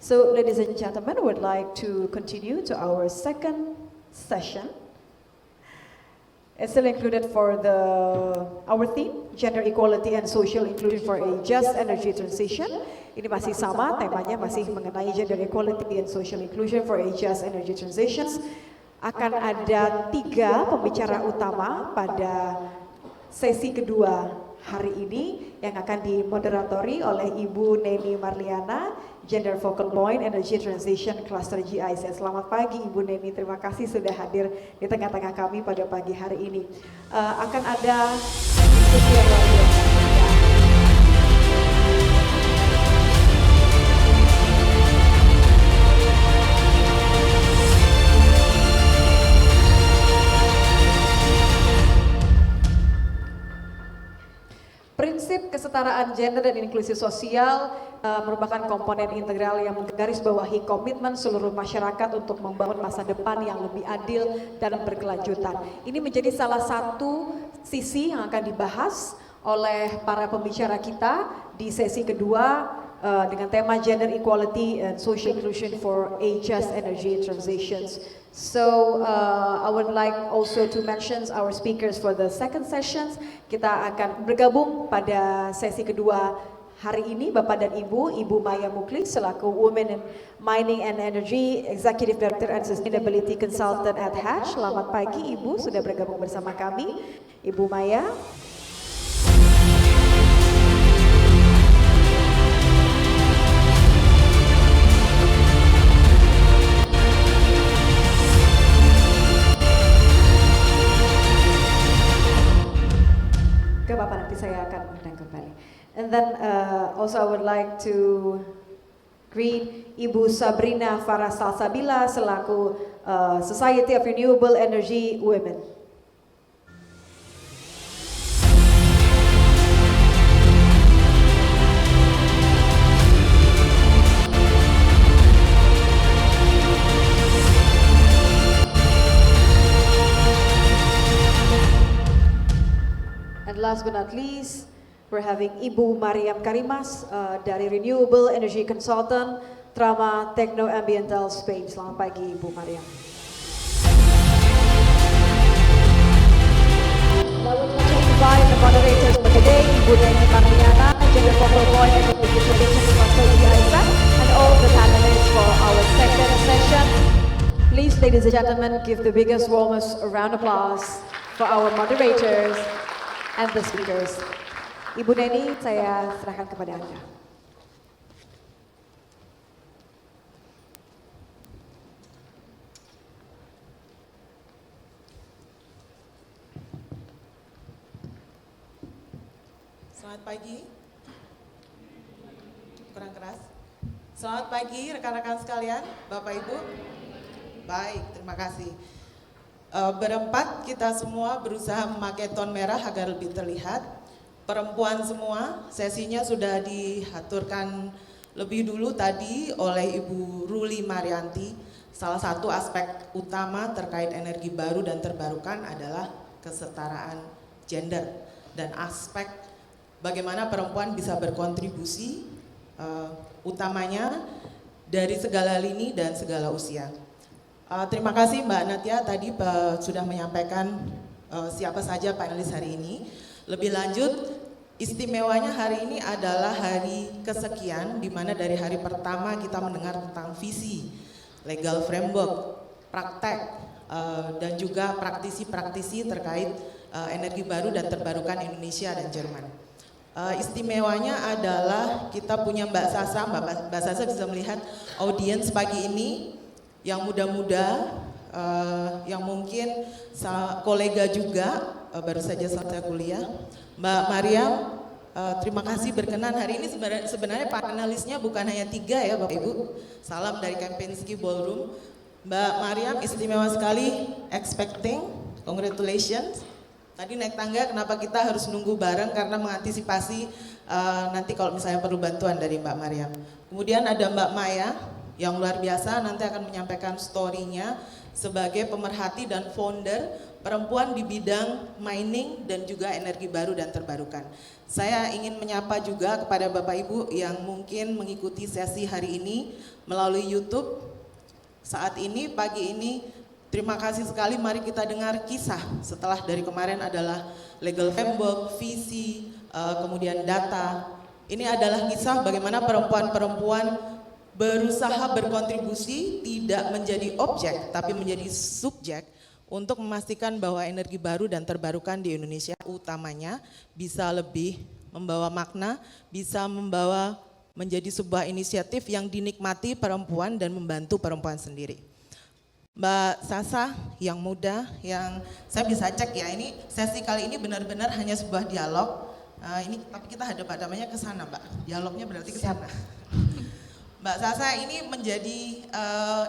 So, ladies and gentlemen, we would like to continue to our second session. It's still included for our theme, Gender Equality and Social Inclusion for a Just Energy Transition. Ini masih sama, temanya masih mengenai Gender Equality and Social Inclusion for a Just Energy Transitions. Akan ada 3 pembicara utama pada sesi kedua hari ini yang akan dimoderatori oleh Ibu Neni Marliana, Gender Focal Point Energy Transition Cluster GIZ. Selamat pagi Ibu Neni, terima kasih sudah hadir di tengah-tengah kami pada pagi hari ini. Akan ada diskusi yang luar biasa. Prinsip kesetaraan gender dan inklusi sosial merupakan komponen integral yang menggarisbawahi komitmen seluruh masyarakat untuk membangun masa depan yang lebih adil dan berkelanjutan. Ini menjadi salah satu sisi yang akan dibahas oleh para pembicara kita di sesi kedua dengan tema Gender Equality and Social Inclusion for a Just Energy Transitions. So I would like also to mention our speakers for the second sessions. Kita akan bergabung pada sesi kedua hari ini, Bapak dan Ibu Maya Muklis selaku Women in Mining and Energy Executive Director and Sustainability Consultant at Hatch. Selamat pagi Ibu, sudah bergabung bersama kami. Ibu Maya. Bapak nanti saya akan undang kembali. And then also I would like to greet Ibu Sabrina Farah Salsabila selaku Society of Renewable Energy Women. And last but not least, we're having Ibu Mariam Karimas dari Renewable Energy Consultant, Trama Techno Ambiental Spain. Selamat pagi Ibu Mariam. I would like to invite the moderators for today, Ibu Neni Marliana, Gender Focal Point Energy Transition Cluster GIZ, and all the panelists for our second session. Please, ladies and gentlemen, give the biggest, warmest round of applause for our moderators and the speakers. Ibu Neni, saya serahkan kepada Anda. Selamat pagi. Kurang keras. Selamat pagi rekan-rekan sekalian, Bapak Ibu. Baik, terima kasih. Berempat kita semua berusaha memakai ton merah agar lebih terlihat. Perempuan semua, sesinya sudah diaturkan lebih dulu tadi oleh Ibu Ruli Marianti. Salah satu aspek utama terkait energi baru dan terbarukan adalah kesetaraan gender dan aspek bagaimana perempuan bisa berkontribusi utamanya dari segala lini dan segala usia. Terima kasih Mbak Natia tadi sudah menyampaikan siapa saja panelis hari ini. Lebih lanjut, istimewanya hari ini adalah hari kesekian di mana dari hari pertama kita mendengar tentang visi, legal framework, praktek, dan juga praktisi-praktisi terkait energi baru dan terbarukan Indonesia dan Jerman. Istimewanya adalah kita punya Mbak Sasa bisa melihat audiens pagi ini yang muda-muda, yang mungkin kolega juga baru saja selesai kuliah. Mbak Mariam, terima kasih berkenan hari ini. Sebenarnya panelisnya bukan hanya 3 ya Bapak Ibu. Salam dari Kempinski Ballroom. Mbak Mariam istimewa sekali, expecting, congratulations. Tadi naik tangga, kenapa kita harus nunggu bareng karena mengantisipasi nanti kalau misalnya perlu bantuan dari Mbak Mariam. Kemudian ada Mbak Maya yang luar biasa, nanti akan menyampaikan story-nya sebagai pemerhati dan founder perempuan di bidang mining dan juga energi baru dan terbarukan. Saya ingin menyapa juga kepada Bapak Ibu yang mungkin mengikuti sesi hari ini melalui YouTube. Saat ini, pagi ini, terima kasih sekali, mari kita dengar kisah setelah dari kemarin adalah legal framework, visi, kemudian data. Ini adalah kisah bagaimana perempuan-perempuan berusaha berkontribusi tidak menjadi objek tapi menjadi subjek untuk memastikan bahwa energi baru dan terbarukan di Indonesia utamanya bisa lebih membawa makna, bisa membawa menjadi sebuah inisiatif yang dinikmati perempuan dan membantu perempuan sendiri. Mbak Sasa yang muda, yang saya bisa cek ya, ini sesi kali ini benar-benar hanya sebuah dialog. Ini tapi kita hadap-hadapnya ke sana, Mbak. Dialognya berarti ke sana. Mbak Sasa ini menjadi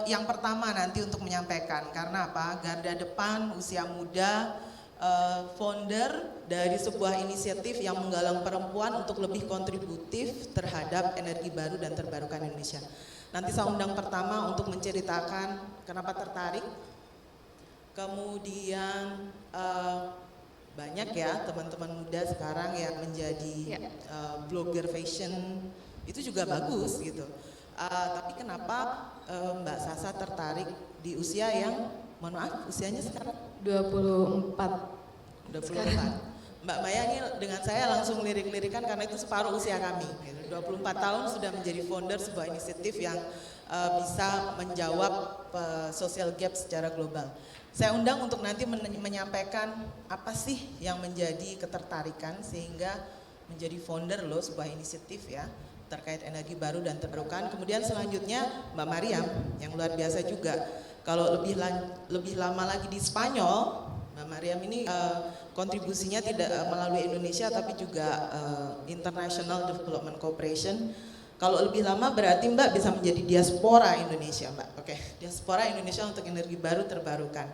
yang pertama nanti untuk menyampaikan, karena apa? Garda depan, usia muda, founder dari sebuah inisiatif yang menggalang perempuan untuk lebih kontributif terhadap energi baru dan terbarukan Indonesia. Nanti saya undang pertama untuk menceritakan kenapa tertarik, kemudian banyak ya teman-teman muda sekarang yang menjadi blogger fashion, itu juga bagus gitu. Tapi kenapa Mbak Sasa tertarik di usia yang, mohon maaf, usianya sekarang? 24. Mbak Maya ini dengan saya langsung lirik-lirikan karena itu separuh usia kami. 24 tahun sudah menjadi founder sebuah inisiatif yang bisa menjawab social gap secara global. Saya undang untuk nanti menyampaikan apa sih yang menjadi ketertarikan sehingga menjadi founder loh sebuah inisiatif ya terkait energi baru dan terbarukan. Kemudian selanjutnya Mbak Mariam yang luar biasa juga. Kalau lebih lama lagi di Spanyol, Mbak Mariam ini kontribusinya tidak melalui Indonesia tapi juga International Development Cooperation. Kalau lebih lama berarti Mbak bisa menjadi diaspora Indonesia, Mbak. Oke, diaspora Indonesia untuk energi baru terbarukan.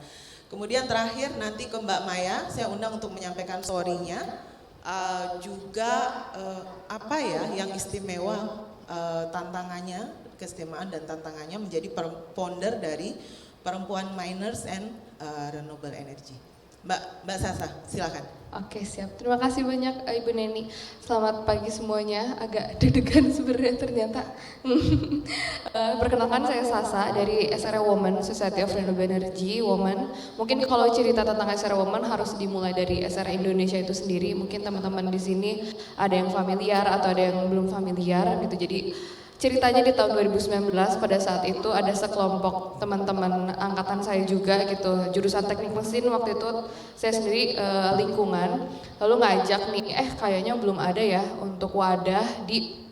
Kemudian terakhir nanti ke Mbak Maya, saya undang untuk menyampaikan story-nya. Juga apa ya yang istimewa, tantangannya, keistimewaan dan tantangannya menjadi founder dari Perempuan Miners and Renewable Energy. Mbak Sasa, silakan. Oke, siap. Terima kasih banyak Ibu Neni. Selamat pagi semuanya. Agak deg-degan sebenarnya ternyata. Perkenalkan, saya Sasa dari SRE Women, Society of Renewable Energy Women. Mungkin kalau cerita tentang SRE Women harus dimulai dari SRE Indonesia itu sendiri. Mungkin teman-teman di sini ada yang familiar atau ada yang belum familiar gitu. Jadi ceritanya di tahun 2019 pada saat itu ada sekelompok teman-teman angkatan saya juga gitu, jurusan teknik mesin waktu itu saya sendiri lingkungan, lalu ngajak nih, kayaknya belum ada ya untuk wadah di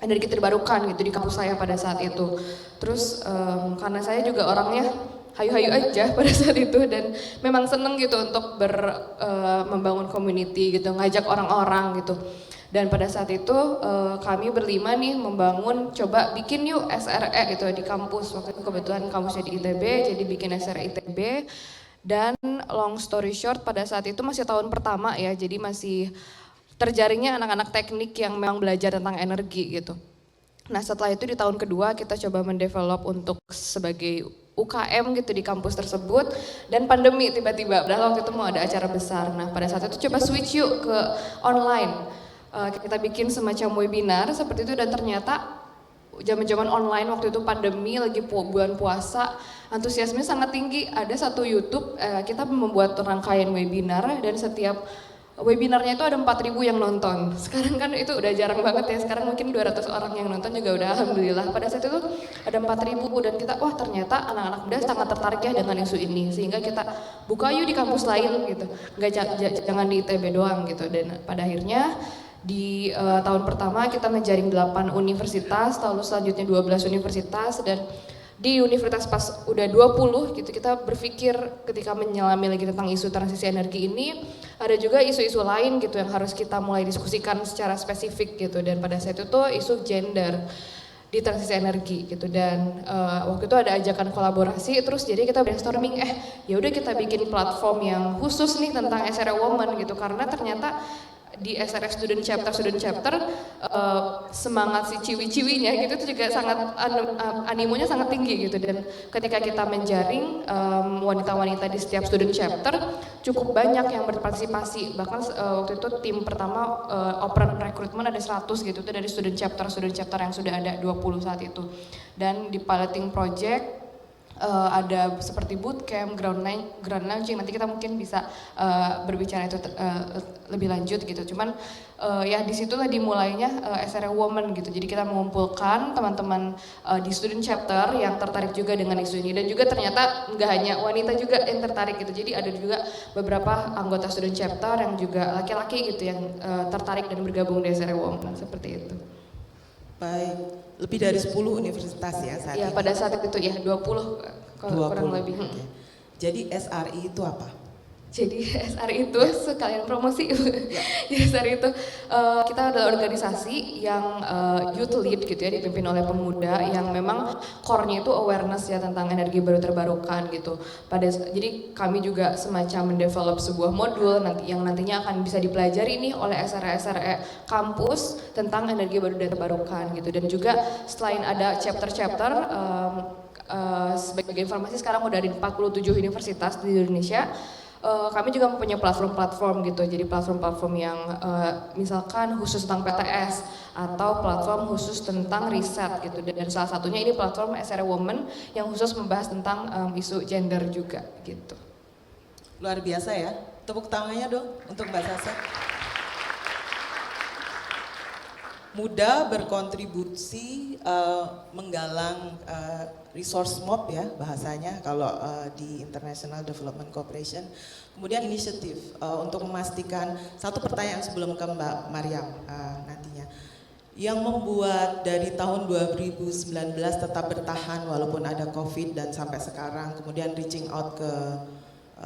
energi terbarukan gitu di kampus saya pada saat itu. Terus karena saya juga orangnya hayu-hayu aja pada saat itu dan memang seneng gitu untuk membangun community gitu, ngajak orang-orang gitu. Dan pada saat itu kami berlima nih membangun, coba bikin yuk SRE gitu di kampus. Waktu itu kebetulan kampusnya di ITB, jadi bikin SRE ITB. Dan long story short pada saat itu masih tahun pertama ya, jadi masih terjaringnya anak-anak teknik yang memang belajar tentang energi gitu. Nah setelah itu di tahun kedua kita coba mendevelop untuk sebagai UKM gitu di kampus tersebut. Dan pandemi tiba-tiba, padahal waktu itu mau ada acara besar. Nah pada saat itu coba switch yuk ke online. Kita bikin semacam webinar seperti itu dan ternyata zaman-zaman online waktu itu pandemi lagi bulan puasa, antusiasme sangat tinggi. Ada satu YouTube kita membuat rangkaian webinar dan setiap webinarnya itu ada 4.000 yang nonton. Sekarang kan itu udah jarang banget ya, sekarang mungkin 200 orang yang nonton juga udah alhamdulillah. Pada saat itu ada 4.000 dan kita wah ternyata anak-anak muda sangat tertarik ya dengan isu ini. Sehingga kita buka yuk di kampus lain gitu, jangan di ITB doang gitu. Dan pada akhirnya di tahun pertama kita menjaring 8 universitas, lalu selanjutnya 12 universitas dan di universitas pas udah 20 gitu kita berpikir ketika menyelami lagi tentang isu transisi energi ini ada juga isu-isu lain gitu yang harus kita mulai diskusikan secara spesifik gitu dan pada saat itu tuh isu gender di transisi energi gitu dan waktu itu ada ajakan kolaborasi terus jadi kita brainstorming ya udah kita bikin platform yang khusus nih tentang SRE Women gitu karena ternyata di SRS student chapter semangat si ciwi-ciwinya gitu itu juga sangat animonya sangat tinggi gitu, dan ketika kita menjaring wanita-wanita di setiap student chapter cukup banyak yang berpartisipasi, bahkan waktu itu tim pertama open recruitment ada 100 gitu, itu dari student chapter yang sudah ada 20 saat itu, dan di piloting project ada seperti bootcamp, ground launching, nanti kita mungkin bisa berbicara itu lebih lanjut gitu. Cuman ya disitulah dimulainya SRE Women gitu. Jadi kita mengumpulkan teman-teman di student chapter yang tertarik juga dengan isu ini, dan juga ternyata nggak hanya wanita juga yang tertarik gitu. Jadi ada juga beberapa anggota student chapter yang juga laki-laki gitu yang tertarik dan bergabung di SRE Women seperti itu. Baik. Lebih dari 10 universitas ya saat ya, ini? pada saat itu ya 20 kurang lebih. Okay. Jadi SRI itu apa? Jadi SRI itu sekalian promosi. Jadi SRI itu kita adalah organisasi yang youth lead gitu ya, dipimpin oleh pemuda yang memang core-nya itu awareness ya tentang energi baru terbarukan gitu. Jadi kami juga semacam mendevelop sebuah modul yang nantinya akan bisa dipelajari nih oleh SRE kampus tentang energi baru terbarukan gitu. Dan juga selain ada chapter-chapter sebagai informasi sekarang udah ada 47 universitas di Indonesia. Kami juga mempunyai platform-platform gitu, jadi platform-platform yang misalkan khusus tentang PTS atau platform khusus tentang riset gitu, dan salah satunya ini platform SRE Women yang khusus membahas tentang isu gender juga gitu. Luar biasa ya, tepuk tangannya dong untuk Mbak Sasa. Muda berkontribusi menggalang resource mob ya bahasanya kalau di International Development Cooperation. Kemudian inisiatif untuk memastikan, satu pertanyaan sebelum ke Mbak Mariam nantinya. Yang membuat dari tahun 2019 tetap bertahan walaupun ada COVID dan sampai sekarang, kemudian reaching out ke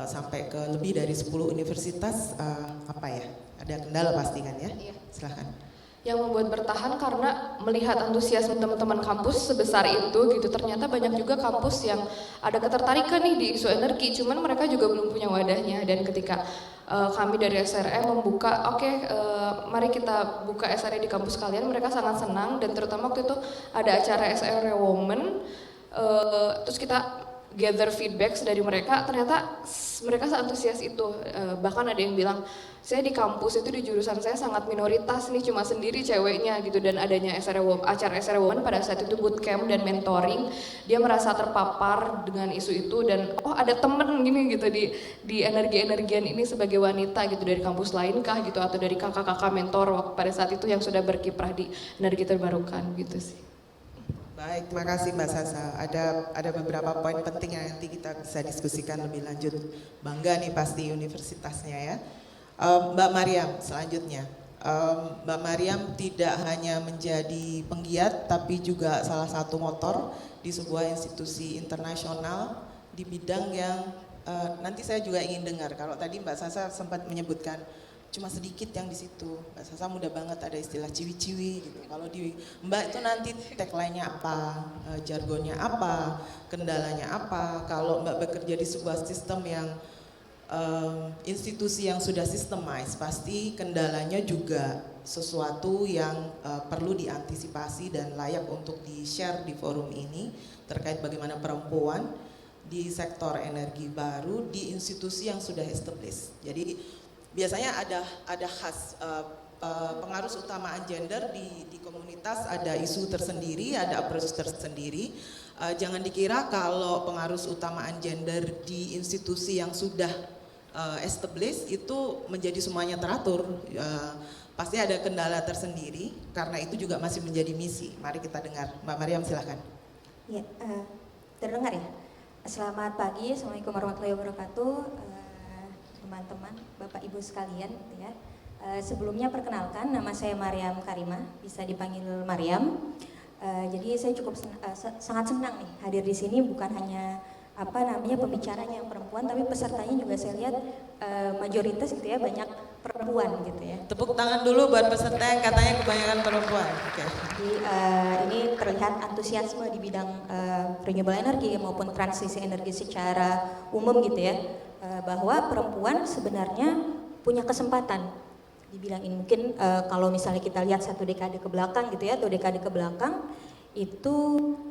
sampai ke lebih dari 10 universitas, apa ya? Ada kendala pasti kan ya? Iya. Silahkan. Yang membuat bertahan karena melihat antusiasme teman-teman kampus sebesar itu gitu. Ternyata banyak juga kampus yang ada ketertarikan nih di isu energi, cuman mereka juga belum punya wadahnya. Dan ketika kami dari SRE membuka, mari kita buka SRE di kampus kalian, mereka sangat senang. Dan terutama waktu itu ada acara SRE Women, terus kita gather feedback dari mereka, ternyata mereka seantusias itu. Bahkan ada yang bilang, saya di kampus itu di jurusan saya sangat minoritas nih, cuma sendiri ceweknya gitu. Dan adanya acara SRE Women pada saat itu bootcamp dan mentoring, dia merasa terpapar dengan isu itu dan ada temen gini gitu di energi-energian ini sebagai wanita gitu, dari kampus lain kah gitu, atau dari kakak-kakak mentor pada saat itu yang sudah berkiprah di energi terbarukan gitu sih. Baik, terima kasih Mbak Sasa. Ada beberapa poin penting yang nanti kita bisa diskusikan lebih lanjut. Bangga nih pasti universitasnya ya. Mbak Mariam selanjutnya. Mbak Mariam tidak hanya menjadi penggiat tapi juga salah satu motor di sebuah institusi internasional di bidang yang nanti saya juga ingin dengar. Kalau tadi Mbak Sasa sempat menyebutkan cuma sedikit yang di situ. Mbak Sasa mudah banget ada istilah ciwi-ciwi gitu. Kalau di Mbak itu nanti tagline-nya apa, jargonnya apa, kendalanya apa. Kalau Mbak bekerja di sebuah sistem yang institusi yang sudah systemized, pasti kendalanya juga sesuatu yang perlu diantisipasi dan layak untuk di-share di forum ini terkait bagaimana perempuan di sektor energi baru di institusi yang sudah established. Jadi biasanya ada khas pengaruh utamaan gender di komunitas, ada isu tersendiri, ada approach tersendiri. Jangan dikira kalau pengaruh utamaan gender di institusi yang sudah established itu menjadi semuanya teratur. Pasti ada kendala tersendiri, karena itu juga masih menjadi misi. Mari kita dengar. Mbak Mariam silahkan. Ya, terdengar ya. Selamat pagi, Assalamualaikum warahmatullahi wabarakatuh. Teman-teman, Bapak Ibu sekalian, ya. Sebelumnya perkenalkan, nama saya Mariam Karimah, bisa dipanggil Mariam. Jadi saya cukup sangat senang nih hadir di sini, bukan hanya pembicaranya yang perempuan, tapi pesertanya juga saya lihat mayoritas gitu ya, banyak perempuan gitu ya. Tepuk tangan dulu buat peserta yang katanya kebanyakan perempuan. Oke. Jadi ini terlihat antusiasme di bidang renewable energy maupun transisi energi secara umum gitu ya, bahwa perempuan sebenarnya punya kesempatan di bidang ini. Mungkin kalau misalnya kita lihat 1 dekade ke belakang gitu ya, atau dekade ke belakang itu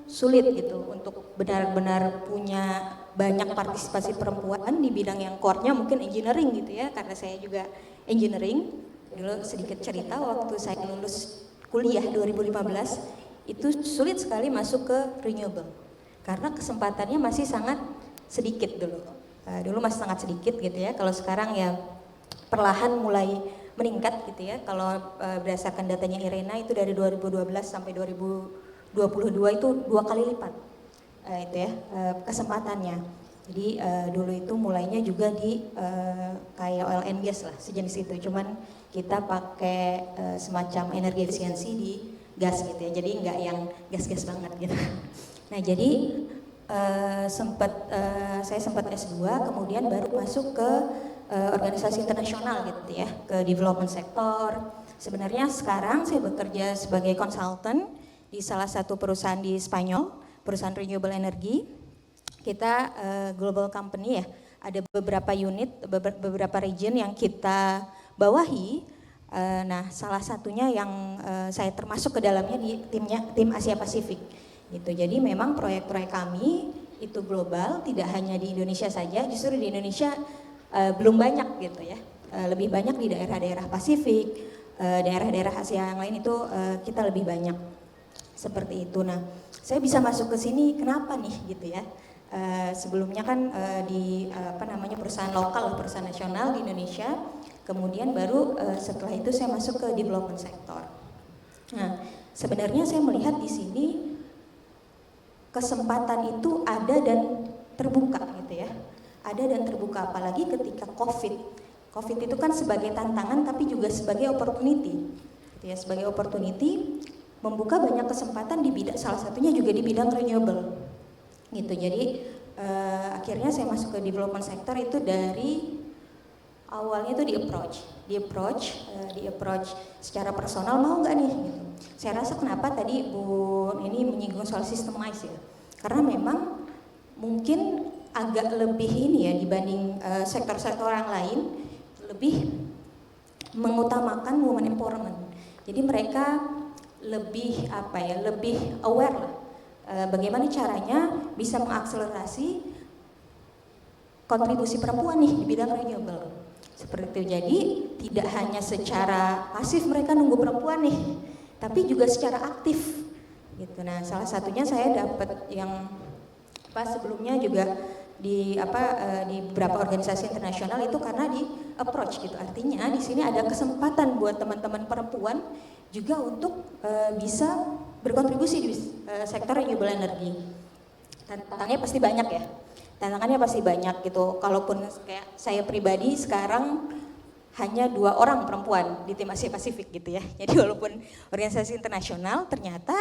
sulit gitu untuk benar-benar punya banyak partisipasi perempuan di bidang yang core-nya mungkin engineering gitu ya, karena saya juga engineering. Dulu sedikit cerita, waktu saya lulus kuliah 2015 itu sulit sekali masuk ke renewable karena kesempatannya masih sangat sedikit dulu. Dulu masih sangat sedikit gitu ya. Kalau sekarang ya perlahan mulai meningkat gitu ya. Kalau berdasarkan datanya IRENA itu dari 2012 sampai 2022 itu 2 kali lipat itu ya kesempatannya. Jadi dulu itu mulainya juga di kayak oil and gas lah, sejenis itu. Cuman kita pakai semacam energi efisiensi di gas gitu ya. Jadi nggak yang gas-gas banget gitu. Nah jadi saya sempat S2, kemudian baru masuk ke organisasi internasional gitu ya, ke development sektor. Sebenarnya sekarang saya bekerja sebagai konsultan di salah satu perusahaan di Spanyol, perusahaan renewable energy. Kita global company ya, ada beberapa unit, beberapa region yang kita bawahi. Nah salah satunya yang saya termasuk ke dalamnya di tim Asia Pasifik gitu. Jadi memang proyek-proyek kami itu global, tidak hanya di Indonesia saja, justru di Indonesia belum banyak gitu ya, lebih banyak di daerah-daerah Pasifik, daerah-daerah Asia yang lain itu kita lebih banyak seperti itu. Nah saya bisa masuk ke sini kenapa nih gitu ya, sebelumnya kan di perusahaan lokal, perusahaan nasional di Indonesia, kemudian baru setelah itu saya masuk ke development sektor. Nah sebenarnya saya melihat di sini kesempatan itu ada dan terbuka gitu ya, ada dan terbuka, apalagi ketika COVID itu kan sebagai tantangan tapi juga sebagai opportunity gitu ya, sebagai opportunity membuka banyak kesempatan di bidang, salah satunya juga di bidang renewable gitu. Jadi akhirnya saya masuk ke development sector itu dari awalnya itu di approach secara personal, mau nggak nih gitu. Saya rasa kenapa tadi Bu ini menyinggung soal systemize ya, karena memang mungkin agak lebih ini ya dibanding sektor-sektor yang lain, lebih mengutamakan women empowerment. Jadi mereka lebih lebih aware lah bagaimana caranya bisa mengakselerasi kontribusi perempuan nih di bidang renewable seperti itu. Jadi tidak hanya secara pasif mereka nunggu perempuan nih, tapi juga secara aktif gitu. Nah salah satunya saya dapat yang sebelumnya juga di beberapa organisasi internasional itu karena di approach gitu. Artinya di sini ada kesempatan buat teman-teman perempuan juga untuk bisa berkontribusi di sektor renewable energy. Tantangannya pasti banyak ya. Tantangannya pasti banyak gitu. Kalaupun kayak saya pribadi sekarang hanya 2 orang perempuan di tim Asia Pasifik gitu ya. Jadi walaupun organisasi internasional, ternyata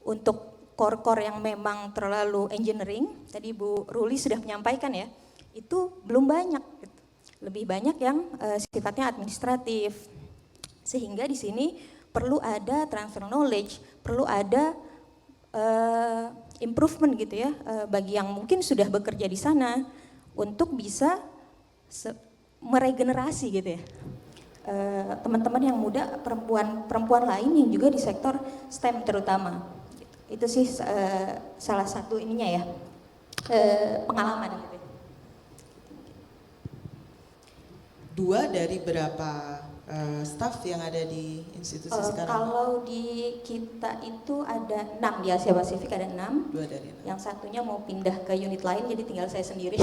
untuk core-core yang memang terlalu engineering, tadi Bu Ruli sudah menyampaikan ya, itu belum banyak gitu. Lebih banyak yang sifatnya administratif. Sehingga di sini perlu ada transfer knowledge, perlu ada improvement gitu ya, bagi yang mungkin sudah bekerja di sana untuk bisa meregenerasi gitu ya. Teman-teman yang muda, perempuan lain yang juga di sektor STEM terutama. Itu sih salah satu ininya ya, pengalaman gitu. 2 dari berapa staff yang ada di institusi sekarang? Kalau di kita itu ada 6, di Asia Pasifik ada 6. 2 dari 6. Yang satunya mau pindah ke unit lain, jadi tinggal saya sendiri.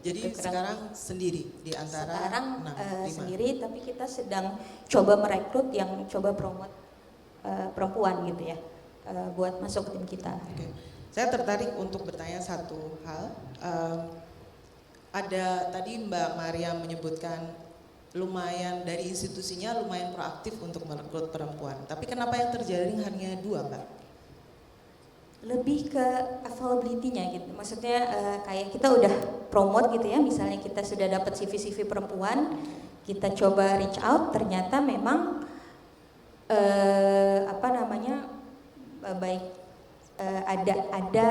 Jadi sekarang sendiri di antara sekarang 6, 5. sendiri, tapi kita sedang coba merekrut yang coba promote perempuan gitu ya, buat masuk ke tim kita. Oke. Saya tertarik untuk bertanya satu hal. Ada tadi Mbak Maria menyebutkan lumayan dari institusinya lumayan proaktif untuk merekrut perempuan. Tapi kenapa yang terjadi hanya 2, Mbak? Lebih ke availability-nya gitu. Maksudnya kayak kita udah promote gitu ya, misalnya kita sudah dapat CV-CV perempuan, kita coba reach out, ternyata memang ada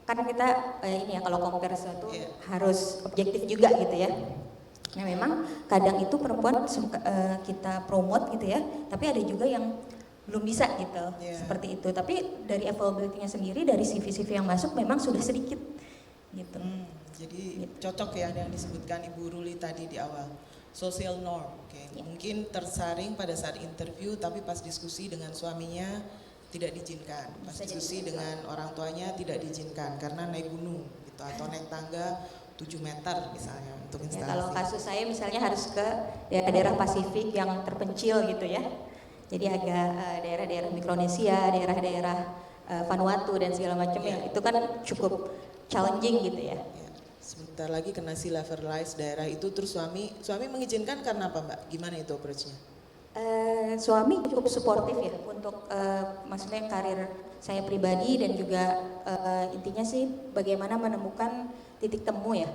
karena kita ini ya kalau compare sesuatu harus objektif juga gitu ya. Nah memang kadang itu perempuan kita promote gitu ya, tapi ada juga yang belum bisa gitu, seperti itu. Tapi dari availability-nya sendiri, dari CV-CV yang masuk memang sudah sedikit gitu. Jadi cocok ya yang disebutkan Ibu Ruli tadi di awal, social norm. Mungkin tersaring pada saat interview, tapi pas diskusi dengan suaminya tidak diizinkan, pas diskusi dengan orang tuanya tidak diizinkan karena naik gunung gitu atau naik tangga 7 meter misalnya untuk instalasi. Ya, kalau kasus saya misalnya harus ke daerah-daerah Pasifik yang terpencil gitu ya. Jadi agak daerah-daerah Mikronesia, daerah-daerah Vanuatu dan segala macam ya. Itu kan cukup challenging gitu ya. Sebentar lagi kena sea level rise daerah itu, terus suami mengizinkan karena apa Mbak? Gimana itu approach-nya? Suami cukup suportif ya untuk maksudnya karir saya pribadi dan juga intinya sih bagaimana menemukan titik temu ya,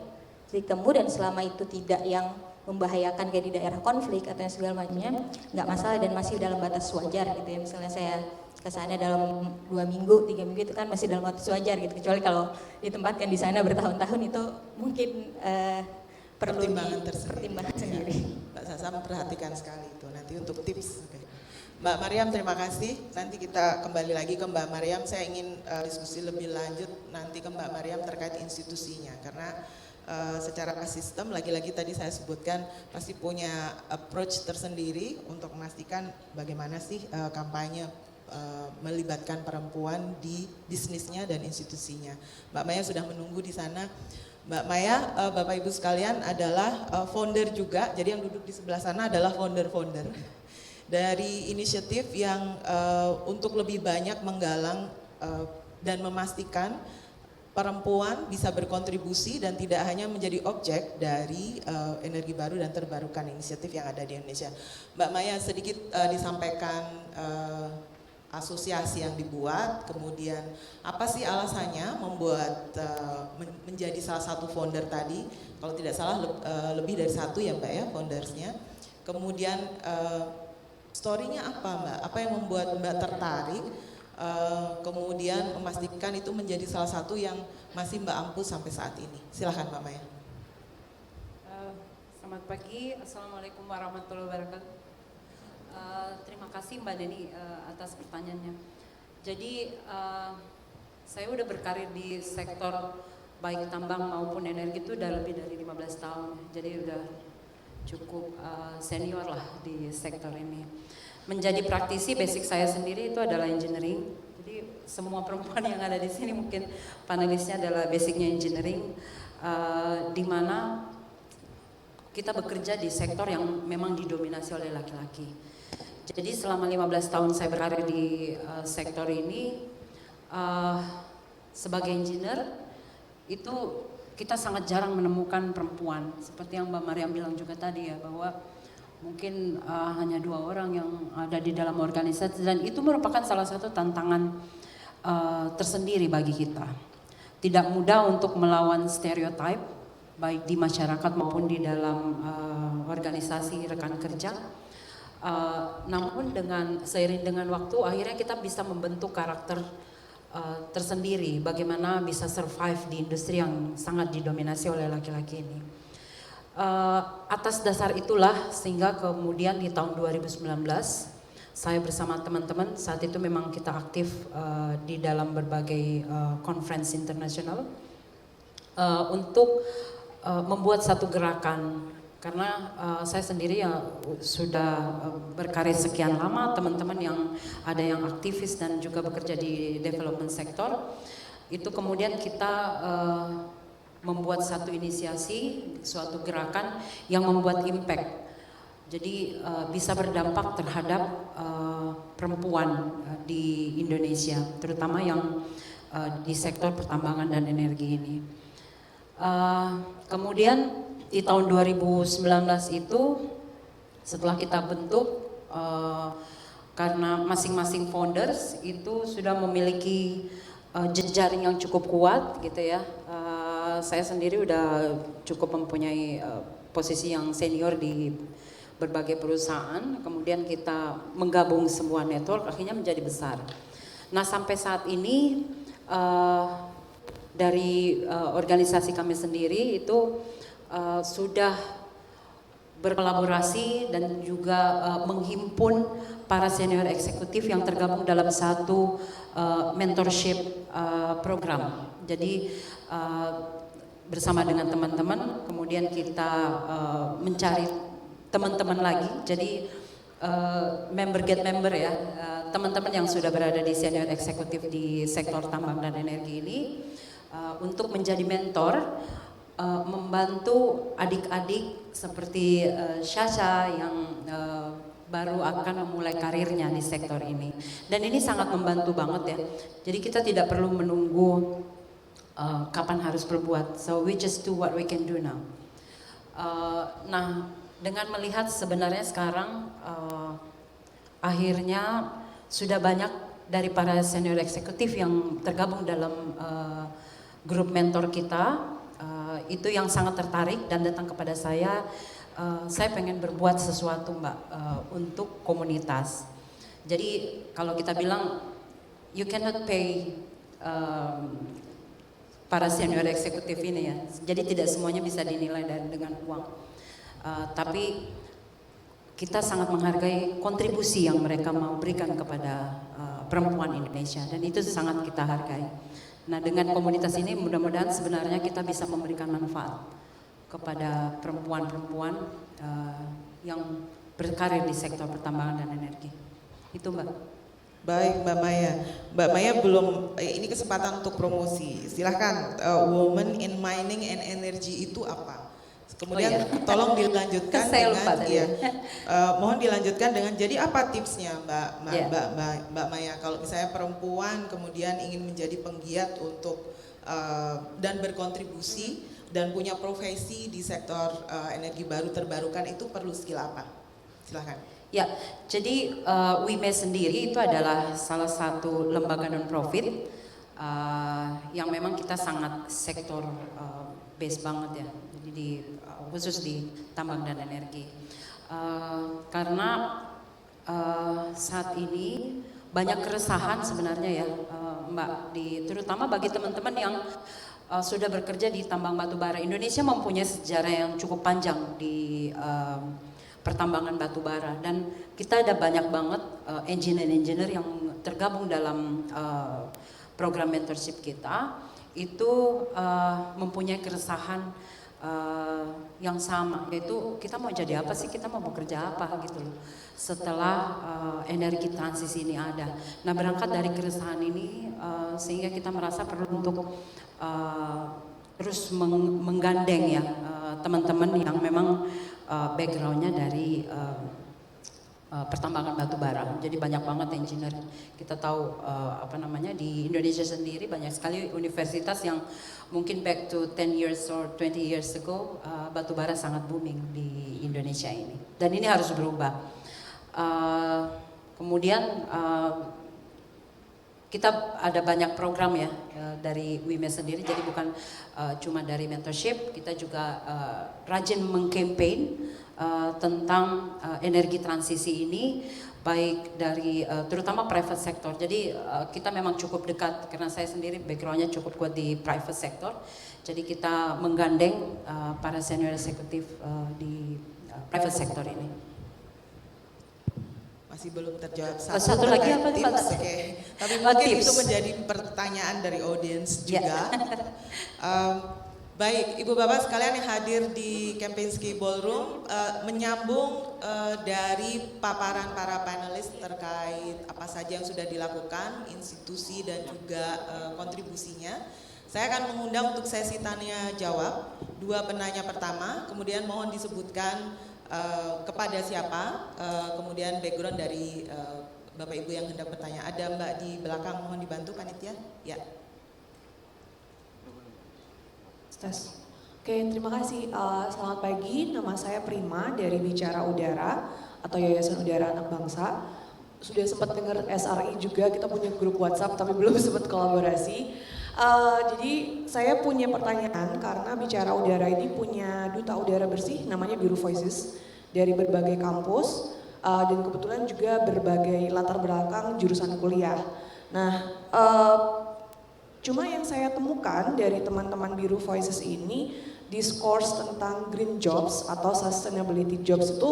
titik temu, dan selama itu tidak yang membahayakan kayak di daerah konflik atau yang segala macamnya nggak masalah dan masih dalam batas wajar gitu ya. Misalnya saya ke sana dalam 2 minggu, 3 minggu itu kan masih dalam batas wajar gitu, kecuali kalau ditempatkan di sana bertahun-tahun itu mungkin perlu pertimbangan sendiri. Mbak Sasa memperhatikan sekali itu nanti untuk tips. Mbak Mariam terima kasih, nanti kita kembali lagi ke Mbak Mariam. Saya ingin diskusi lebih lanjut nanti ke Mbak Mariam terkait institusinya, karena secara sistem lagi-lagi tadi saya sebutkan pasti punya approach tersendiri untuk memastikan bagaimana sih kampanye melibatkan perempuan di bisnisnya dan institusinya. Mbak Maya sudah menunggu di sana. Mbak Maya, Bapak Ibu sekalian adalah founder juga, jadi yang duduk di sebelah sana adalah founder-founder dari inisiatif yang untuk lebih banyak menggalang dan memastikan perempuan bisa berkontribusi dan tidak hanya menjadi objek dari energi baru dan terbarukan inisiatif yang ada di Indonesia. Mbak Maya, sedikit disampaikan asosiasi yang dibuat, kemudian apa sih alasannya membuat menjadi salah satu founder tadi, kalau tidak salah lebih dari satu ya Mbak ya foundersnya. Kemudian story-nya apa Mbak? Apa yang membuat Mbak tertarik kemudian memastikan itu menjadi salah satu yang masih Mbak ampuh sampai saat ini? Silahkan Mbak Maya. Selamat pagi, Assalamualaikum warahmatullahi wabarakatuh. Terima kasih Mbak Deni atas pertanyaannya. Jadi saya udah berkarir di sektor baik tambang maupun energi itu udah lebih dari 15 tahun. Jadi udah cukup senior lah di sektor ini. Menjadi praktisi, basic saya sendiri itu adalah engineering. Jadi semua perempuan yang ada di sini mungkin panelisnya adalah basicnya engineering, di mana kita bekerja di sektor yang memang didominasi oleh laki-laki. Jadi selama 15 tahun saya berkarir di sektor ini sebagai engineer, itu kita sangat jarang menemukan perempuan. Seperti yang Mbak Mariam bilang juga tadi ya, bahwa mungkin hanya 2 orang yang ada di dalam organisasi, dan itu merupakan salah satu tantangan tersendiri bagi kita. Tidak mudah untuk melawan stereotip baik di masyarakat maupun di dalam organisasi rekan kerja. Namun seiring dengan waktu akhirnya kita bisa membentuk karakter tersendiri, bagaimana bisa survive di industri yang sangat didominasi oleh laki-laki ini. Atas dasar itulah sehingga kemudian di tahun 2019 saya bersama teman-teman, saat itu memang kita aktif di dalam berbagai conference internasional untuk membuat satu gerakan. Karena saya sendiri ya sudah berkarir sekian lama, teman-teman yang ada yang aktivis dan juga bekerja di development sektor, itu kemudian kita membuat satu inisiasi, suatu gerakan yang membuat impact. Jadi bisa berdampak terhadap perempuan di Indonesia, terutama yang di sektor pertambangan dan energi ini. Kemudian di tahun 2019 itu setelah kita bentuk, karena masing-masing founders itu sudah memiliki jejaring yang cukup kuat gitu ya. Saya sendiri udah cukup mempunyai posisi yang senior di berbagai perusahaan, kemudian kita menggabung semua network akhirnya menjadi besar. Nah sampai saat ini dari organisasi kami sendiri itu sudah berkolaborasi dan juga menghimpun para senior eksekutif yang tergabung dalam satu mentorship program. Jadi bersama dengan teman-teman, kemudian kita mencari teman-teman lagi. Jadi member get member ya, teman-teman yang sudah berada di senior eksekutif di sektor tambang dan energi ini untuk menjadi mentor, membantu adik-adik seperti Syasha yang baru akan memulai karirnya di sektor ini. Dan ini sangat membantu banget ya. Jadi kita tidak perlu menunggu kapan harus berbuat. So we just do what we can do now. Nah, dengan melihat sebenarnya sekarang akhirnya sudah banyak dari para senior eksekutif yang tergabung dalam grup mentor kita, itu yang sangat tertarik dan datang kepada saya pengen berbuat sesuatu Mbak untuk komunitas. Jadi kalau kita bilang you cannot pay para senior eksekutif ini ya, jadi tidak semuanya bisa dinilai dengan uang. Tapi kita sangat menghargai kontribusi yang mereka mau berikan kepada perempuan Indonesia dan itu sangat kita hargai. Nah dengan komunitas ini mudah-mudahan sebenarnya kita bisa memberikan manfaat kepada perempuan-perempuan yang berkarir di sektor pertambangan dan energi. Itu Mbak. Baik Mbak Maya. Mbak Maya belum, ini kesempatan untuk promosi. Silahkan, Women in Mining and Energy itu apa? Kemudian tolong dilanjutkan dengan, mohon dilanjutkan dengan jadi apa tipsnya Mbak Maya kalau misalnya perempuan kemudian ingin menjadi penggiat untuk dan berkontribusi dan punya profesi di sektor energi baru terbarukan itu perlu skill apa? Silahkan. Ya, jadi WIME sendiri itu adalah salah satu lembaga non-profit yang memang kita sangat sektor base banget ya, jadi khusus di tambang dan energi. Karena saat ini banyak keresahan sebenarnya ya Mbak, terutama bagi teman-teman yang sudah bekerja di tambang batu bara. Indonesia mempunyai sejarah yang cukup panjang di pertambangan batu bara dan kita ada banyak banget engineer yang tergabung dalam program mentorship kita itu mempunyai keresahan yang sama, yaitu kita mau jadi apa sih, kita mau bekerja apa gitu loh setelah energi transisi ini ada. Nah berangkat dari keresahan ini sehingga kita merasa perlu untuk terus menggandeng ya teman-teman yang memang backgroundnya dari pertambangan batu bara. Jadi banyak banget engineer. Kita tahu di Indonesia sendiri banyak sekali universitas yang mungkin back to 10 years or 20 years ago batu bara sangat booming di Indonesia ini. Dan ini harus berubah. Kemudian kita ada banyak program ya dari WIME sendiri. Jadi bukan cuma dari mentorship, kita juga rajin mengkampanye tentang energi transisi ini, baik dari terutama private sector. Jadi kita memang cukup dekat karena saya sendiri backgroundnya cukup kuat di private sector. Jadi kita menggandeng para senior eksekutif di private sector ini. Masih belum terjawab. Satu lagi apa tips? Okay. Tapi mungkin itu menjadi pertanyaan dari audiens juga. Baik, Ibu Bapak sekalian yang hadir di Kempinski Ballroom, menyambung dari paparan para panelis terkait apa saja yang sudah dilakukan, institusi dan juga kontribusinya. Saya akan mengundang untuk sesi tanya jawab, dua penanya pertama, kemudian mohon disebutkan kepada siapa, kemudian background dari Bapak Ibu yang hendak bertanya. Ada Mbak di belakang, mohon dibantu panitia. Ya. Oke, terima kasih. Selamat pagi, nama saya Prima dari Bicara Udara atau Yayasan Udara Anak Bangsa. Sudah sempat dengar SRI juga, kita punya grup WhatsApp tapi belum sempat kolaborasi. Jadi saya punya pertanyaan karena Bicara Udara ini punya duta udara bersih namanya Biru Voices dari berbagai kampus dan kebetulan juga berbagai latar belakang jurusan kuliah. Nah, cuma yang saya temukan dari teman-teman Biru Voices ini discourse tentang green jobs atau sustainability jobs itu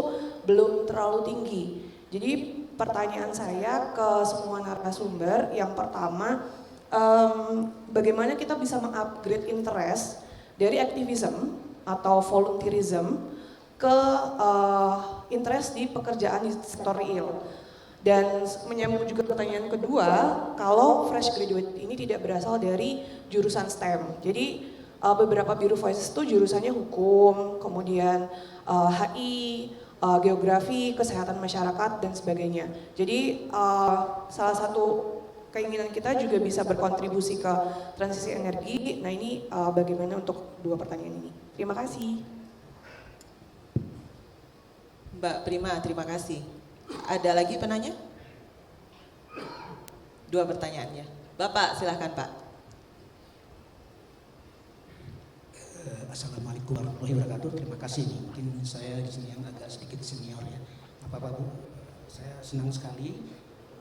belum terlalu tinggi. Jadi pertanyaan saya ke semua narasumber, yang pertama, bagaimana kita bisa mengupgrade interest dari activism atau volunteerism ke interest di pekerjaan di sektor real. Dan menyambung juga pertanyaan kedua, kalau fresh graduate ini tidak berasal dari jurusan STEM. Jadi beberapa Biru Voices itu jurusannya hukum, kemudian HI, geografi, kesehatan masyarakat, dan sebagainya. Jadi salah satu keinginan kita juga bisa berkontribusi ke transisi energi. Nah ini bagaimana untuk dua pertanyaan ini? Terima kasih. Mbak Prima, terima kasih. Ada lagi penanya? Dua pertanyaannya. Bapak, silahkan Pak. Assalamualaikum warahmatullahi wabarakatuh. Terima kasih nih. Mungkin saya di sini yang agak sedikit senior ya. Apa-apa Bu, saya senang sekali.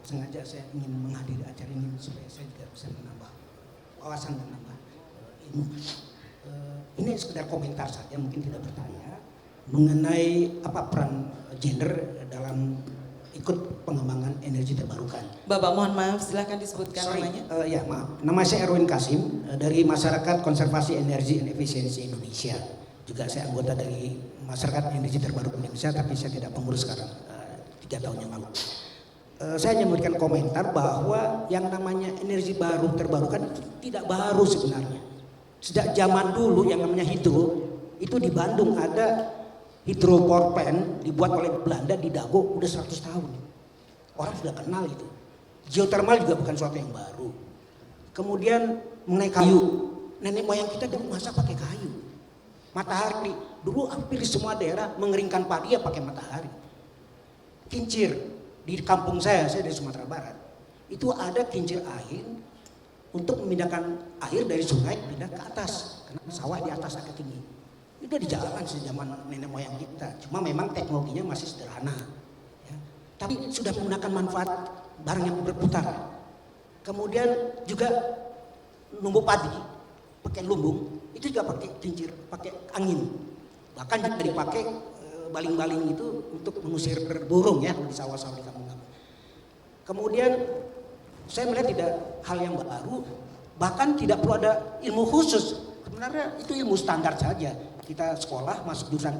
Sengaja saya ingin menghadiri acara ini supaya saya juga bisa menambah wawasan dan menambah ilmu. Ini sekedar komentar saja, mungkin tidak bertanya mengenai apa peran gender dalam ikut pengembangan energi terbarukan. Bapak mohon maaf, silahkan disebutkan namanya. Ya maaf, nama saya Erwin Kasim dari Masyarakat Konservasi Energi dan Efisiensi Indonesia. Juga saya anggota dari Masyarakat Energi Terbarukan Indonesia, tapi saya tidak pengurus sekarang, 3 tahun yang lalu. Saya hanya memberikan komentar bahwa yang namanya energi baru terbarukan itu tidak baru sebenarnya. Sejak zaman dulu yang namanya hidro, itu di Bandung ada hydro power plant dibuat oleh Belanda di Dago udah 100 tahun. Orang sudah kenal itu. Geothermal juga bukan sesuatu yang baru. Kemudian mengenai kayu, nenek moyang kita dulu masak pakai kayu. Matahari, dulu hampir semua daerah mengeringkan padi ya pakai matahari. Kincir, di kampung saya dari Sumatera Barat, itu ada kincir air untuk memindahkan air dari sungai pindah ke atas. Karena sawah di atas agak tinggi. Itu di jalan sejak zaman nenek moyang kita. Cuma memang teknologinya masih sederhana. Ya. Tapi sudah menggunakan manfaat barang yang berputar. Kemudian juga numbuk padi, pakai lumbung, itu juga pakai kincir, pakai angin. Bahkan juga dipakai baling-baling itu untuk mengusir burung ya di sawah-sawah di kampung-kampung. Kemudian saya melihat tidak hal yang baru, bahkan tidak perlu ada ilmu khusus. Sebenarnya itu ilmu standar saja. Kita sekolah masuk jurusan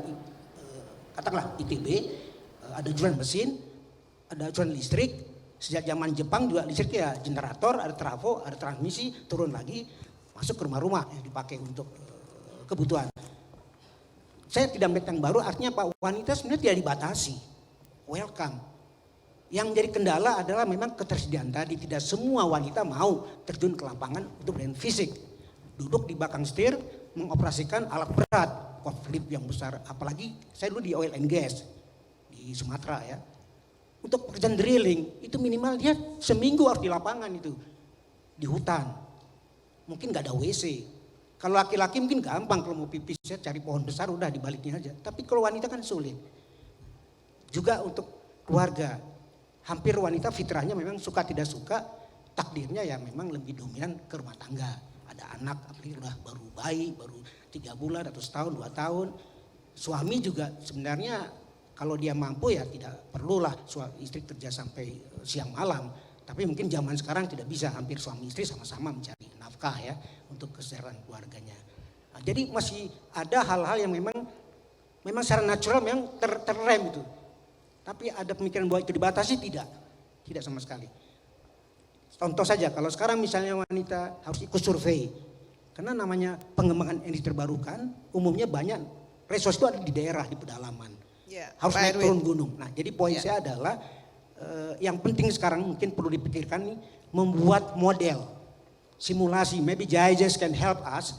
katakanlah ITB, ada jurusan mesin, ada jurusan listrik. Sejak zaman Jepang juga listrik ya generator, ada trafo, ada transmisi, turun lagi masuk ke rumah-rumah yang dipakai untuk kebutuhan. Saya tidak melihat yang baru, artinya Pak wanita sebenarnya tidak dibatasi. Welcome. Yang jadi kendala adalah memang ketersediaan tadi, tidak semua wanita mau terjun ke lapangan untuk bermain fisik. Duduk di belakang setir, mengoperasikan alat berat, forklift yang besar. Apalagi saya dulu di oil and gas di Sumatera ya. Untuk pekerjaan drilling itu minimal dia seminggu harus di lapangan itu, di hutan. Mungkin nggak ada WC. Kalau laki-laki mungkin gampang, kalau mau pipis ya cari pohon besar udah dibaliknya aja. Tapi kalau wanita kan sulit. Juga untuk keluarga, hampir wanita fitrahnya memang suka tidak suka, takdirnya ya memang lebih dominan ke rumah tangga. Ada anak, apalagi udah baru bayi, baru 3 bulan atau setahun, 2 tahun. Suami juga sebenarnya kalau dia mampu ya tidak perlulah suami istri kerja sampai siang malam. Tapi mungkin zaman sekarang tidak bisa, hampir suami istri sama-sama mencari nafkah ya untuk kesejahteraan keluarganya. Nah, jadi masih ada hal-hal yang memang secara natural memang terrem itu. Tapi ada pemikiran bahwa itu dibatasi, tidak sama sekali. Contoh saja, kalau sekarang misalnya wanita harus ikut survei, karena namanya pengembangan energi terbarukan, umumnya banyak resource itu ada di daerah, di pedalaman, harus naik turun gunung. Nah, jadi poin saya adalah yang penting sekarang mungkin perlu dipikirkan nih, membuat model simulasi. Maybe GIS can help us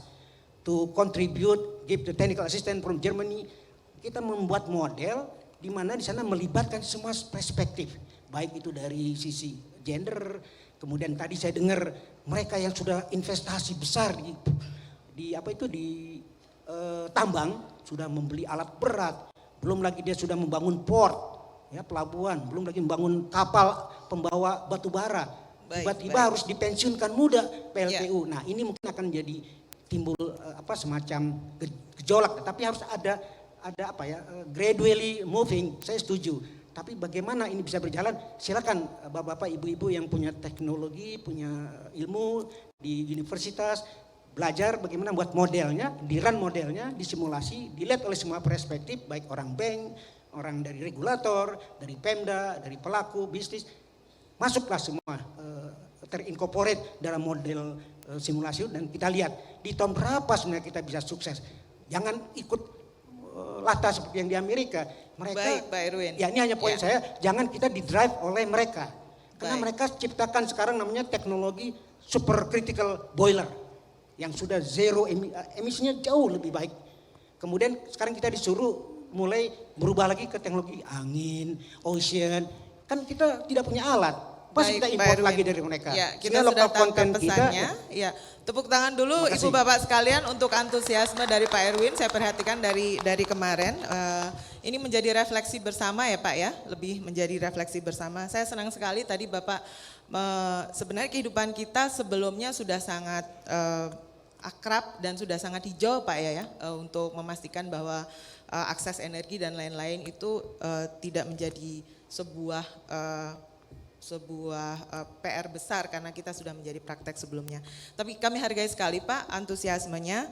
to contribute, give the technical assistance from Germany. Kita membuat model di mana di sana melibatkan semua perspektif, baik itu dari sisi gender. Kemudian tadi saya dengar mereka yang sudah investasi besar di tambang, sudah membeli alat berat, belum lagi dia sudah membangun port, ya pelabuhan, belum lagi membangun kapal pembawa batu bara. Tiba-tiba harus dipensiunkan muda PLTU. Nah, ini mungkin akan jadi timbul semacam gejolak, tapi harus ada gradually moving. Saya setuju. Tapi bagaimana ini bisa berjalan? Silakan bapak-bapak, ibu-ibu yang punya teknologi, punya ilmu di universitas, belajar bagaimana buat modelnya, di-run modelnya, disimulasi, dilihat oleh semua perspektif, baik orang bank, orang dari regulator, dari Pemda, dari pelaku bisnis, masuklah semua terincorporate dalam model simulasi, dan kita lihat di tahun berapa sebenarnya kita bisa sukses. Jangan ikut lata seperti yang di Amerika. Mereka, baik, Pak Erwin. Ya, ini hanya poin saya, jangan kita di-drive oleh mereka. Karena Baik. mereka ciptakan sekarang namanya teknologi supercritical boiler yang sudah zero emisinya jauh lebih baik. Kemudian sekarang kita disuruh mulai berubah lagi ke teknologi angin, ocean. Kan kita tidak punya alat. Pas Baik, kita Pak import Erwin. lagi dari mereka. Ya, kita Sehingga sudah lokal tangkap konten kita, pesannya. Ya, tepuk tangan dulu Terima kasih. Ibu Bapak sekalian untuk antusiasme dari Pak Erwin. Saya perhatikan dari kemarin. Ini menjadi refleksi bersama ya Pak ya, lebih menjadi refleksi bersama. Saya senang sekali tadi Bapak sebenarnya kehidupan kita sebelumnya sudah sangat akrab dan sudah sangat hijau Pak ya, untuk memastikan bahwa akses energi dan lain-lain itu tidak menjadi sebuah PR besar karena kita sudah menjadi praktek sebelumnya. Tapi kami hargai sekali Pak antusiasmenya.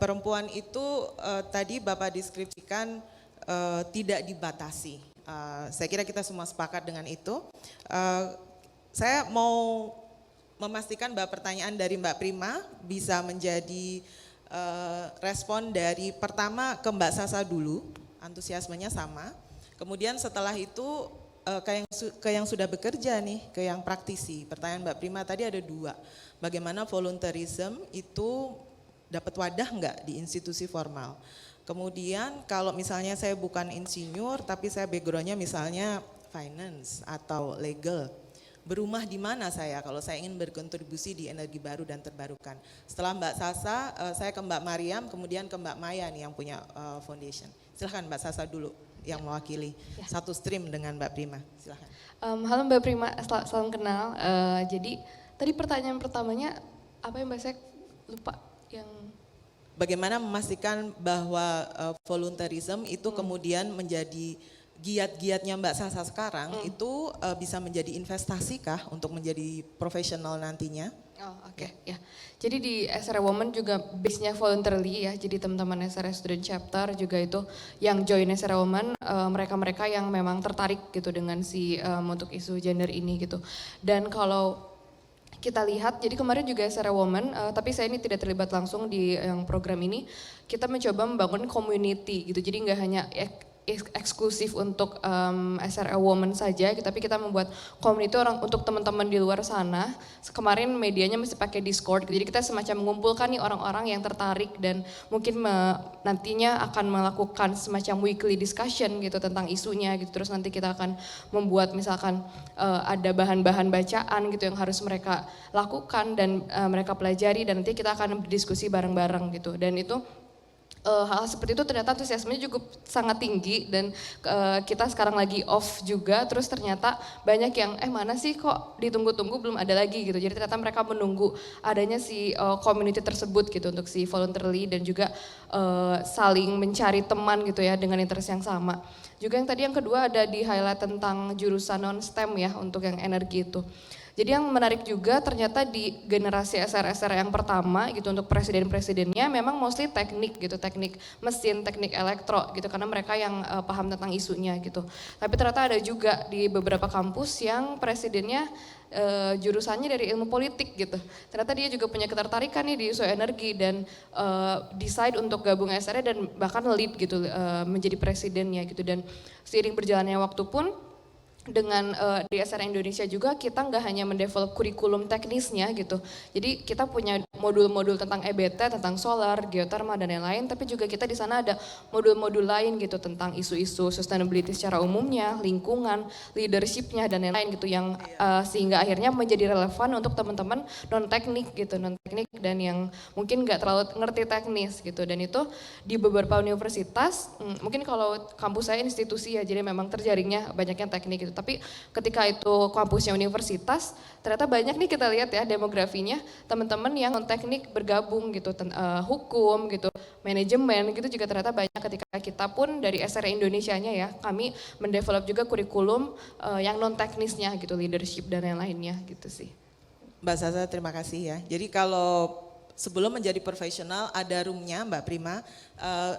Perempuan itu tadi Bapak deskripsikan tidak dibatasi. Saya kira kita semua sepakat dengan itu. Saya mau memastikan bahwa pertanyaan dari Mbak Prima bisa menjadi respon dari pertama ke Mbak Sasa dulu, antusiasmenya sama. Kemudian setelah itu ke yang sudah bekerja nih, ke yang praktisi. Pertanyaan Mbak Prima tadi ada dua. Bagaimana volunteerism itu dapat wadah enggak di institusi formal? Kemudian kalau misalnya saya bukan insinyur tapi saya backgroundnya misalnya finance atau legal. Berumah di mana saya kalau saya ingin berkontribusi di energi baru dan terbarukan. Setelah Mbak Sasa, saya ke Mbak Mariam, kemudian ke Mbak Maya nih yang punya foundation. Silahkan Mbak Sasa dulu yang mewakili satu stream dengan Mbak Prima. Silahkan. Halo Mbak Prima, salam kenal. Jadi tadi pertanyaan pertamanya apa yang Mbak saya lupa yang Bagaimana memastikan bahwa volunteerism itu kemudian menjadi giat-giatnya Mbak Sasa sekarang itu bisa menjadi investasi kah untuk menjadi profesional nantinya? Oh oke. Ya. Jadi di SRE Women juga base-nya voluntarily ya. Jadi teman-teman SRE Student Chapter juga itu yang join SRE Women, mereka-mereka yang memang tertarik gitu dengan untuk isu gender ini gitu. Dan kalau kita lihat, jadi kemarin juga SRE Women, tapi saya ini tidak terlibat langsung di yang program ini. Kita mencoba membangun community gitu. Jadi nggak hanya eksklusif untuk SRE Women saja, tapi kita membuat community orang untuk teman-teman di luar sana. Kemarin medianya masih pakai Discord, jadi kita semacam mengumpulkan nih orang-orang yang tertarik dan mungkin nantinya akan melakukan semacam weekly discussion gitu tentang isunya gitu. Terus nanti kita akan membuat misalkan ada bahan-bahan bacaan gitu yang harus mereka lakukan dan mereka pelajari dan nanti kita akan berdiskusi bareng-bareng gitu. Dan itu hal seperti itu ternyata antusiasmenya cukup sangat tinggi dan kita sekarang lagi off juga, terus ternyata banyak yang mana sih kok ditunggu-tunggu belum ada lagi gitu. Jadi ternyata mereka menunggu adanya community tersebut gitu untuk voluntarily dan juga saling mencari teman gitu ya dengan interest yang sama. Juga yang kedua ada di highlight tentang jurusan non-STEM ya untuk yang energi itu. Jadi yang menarik juga ternyata di generasi SR yang pertama gitu untuk presiden-presidennya memang mostly teknik gitu, teknik mesin, teknik elektro gitu karena mereka yang paham tentang isunya gitu. Tapi ternyata ada juga di beberapa kampus yang presidennya jurusannya dari ilmu politik gitu. Ternyata dia juga punya ketertarikan nih di isu energi dan decide untuk gabung SR dan bahkan lead gitu menjadi presidennya gitu. Dan seiring berjalannya waktu pun dengan di SR Indonesia juga kita nggak hanya mendevelop kurikulum teknisnya gitu. Jadi kita punya modul-modul tentang EBT, tentang solar, geothermal dan lain-lain, tapi juga kita di sana ada modul-modul lain gitu tentang isu-isu sustainability secara umumnya, lingkungan, leadershipnya dan lain-lain gitu yang sehingga akhirnya menjadi relevan untuk teman-teman non-teknik gitu, non-teknik dan yang mungkin nggak terlalu ngerti teknis gitu. Dan itu di beberapa universitas, mungkin kalau kampus saya institusi ya, jadi memang terjaringnya banyak yang teknik gitu. Tapi ketika itu kampusnya universitas, ternyata banyak nih kita lihat ya demografinya teman-teman yang non teknik bergabung gitu, hukum gitu, manajemen gitu juga ternyata banyak. Ketika kita pun dari SRE Indonesianya ya, kami mendevelop juga kurikulum yang non teknisnya gitu, leadership dan lain-lainnya gitu sih. Mbak Sasa, terima kasih ya. Jadi kalau sebelum menjadi profesional ada roomnya Mbak Prima.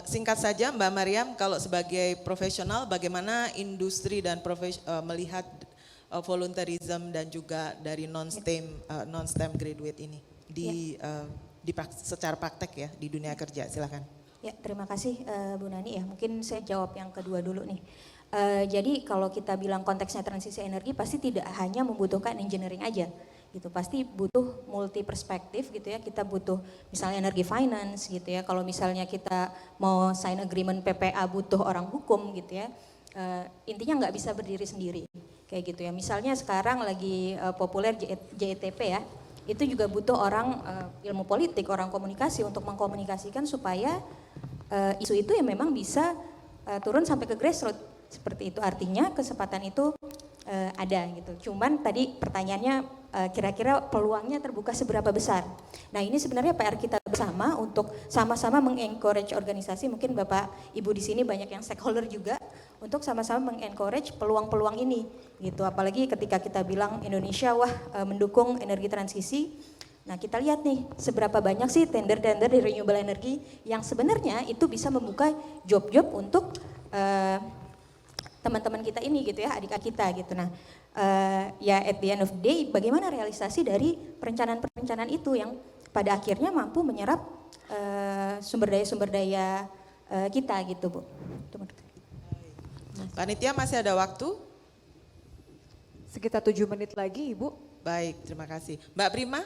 Singkat saja Mbak Mariam, kalau sebagai profesional bagaimana industri dan melihat volunteerism dan juga dari non-STEM graduate ini secara praktek ya di dunia kerja, silakan. Ya, terima kasih Bu Nani ya. Mungkin saya jawab yang kedua dulu nih. Jadi kalau kita bilang konteksnya transisi energi pasti tidak hanya membutuhkan engineering aja. Gitu, pasti butuh multi perspektif gitu ya. Kita butuh misalnya energi finance gitu ya. Kalau misalnya kita mau sign agreement PPA butuh orang hukum gitu ya. Intinya nggak bisa berdiri sendiri kayak gitu ya. Misalnya sekarang lagi populer JETP ya. Itu juga butuh orang ilmu politik, orang komunikasi untuk mengkomunikasikan supaya isu itu ya memang bisa turun sampai ke grassroots seperti itu. Artinya kesempatan itu ada gitu. Cuman tadi pertanyaannya kira-kira peluangnya terbuka seberapa besar. Nah ini sebenarnya PR kita bersama untuk sama-sama mengencourage organisasi. Mungkin Bapak Ibu di sini banyak yang stakeholder juga untuk sama-sama mengencourage peluang-peluang ini gitu. Apalagi ketika kita bilang Indonesia mendukung energi transisi. Nah kita lihat nih seberapa banyak sih tender-tender di renewable energy yang sebenarnya itu bisa membuka job-job untuk teman-teman kita ini gitu ya, adik-adik kita gitu. Nah ya at the end of the day bagaimana realisasi dari perencanaan-perencanaan itu yang pada akhirnya mampu menyerap sumber daya kita gitu Bu. Panitia masih ada waktu? Sekitar 7 menit lagi Ibu. Baik, terima kasih. Mbak Prima,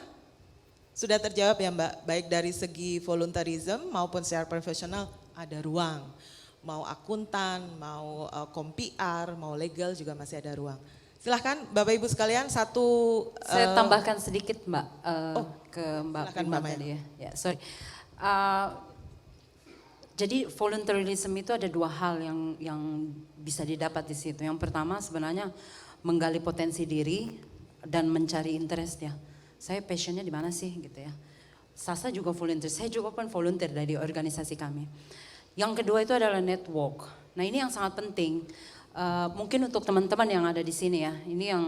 sudah terjawab ya Mbak, baik dari segi volunteerism maupun secara profesional ada ruang. Mau akuntan, mau kompiar, mau legal juga masih ada ruang. Silahkan Bapak Ibu sekalian satu. Saya tambahkan sedikit Mbak ke Mbak Prima Mbak tadi ya. Ya sorry. Jadi volunteerism itu ada dua hal yang bisa didapat di situ. Yang pertama sebenarnya menggali potensi diri dan mencari interest ya. Saya passionnya di mana sih gitu ya. Sasa juga volunteer, saya juga pun volunteer dari organisasi kami. Yang kedua itu adalah network. Nah ini yang sangat penting. Mungkin untuk teman-teman yang ada di sini ya, ini yang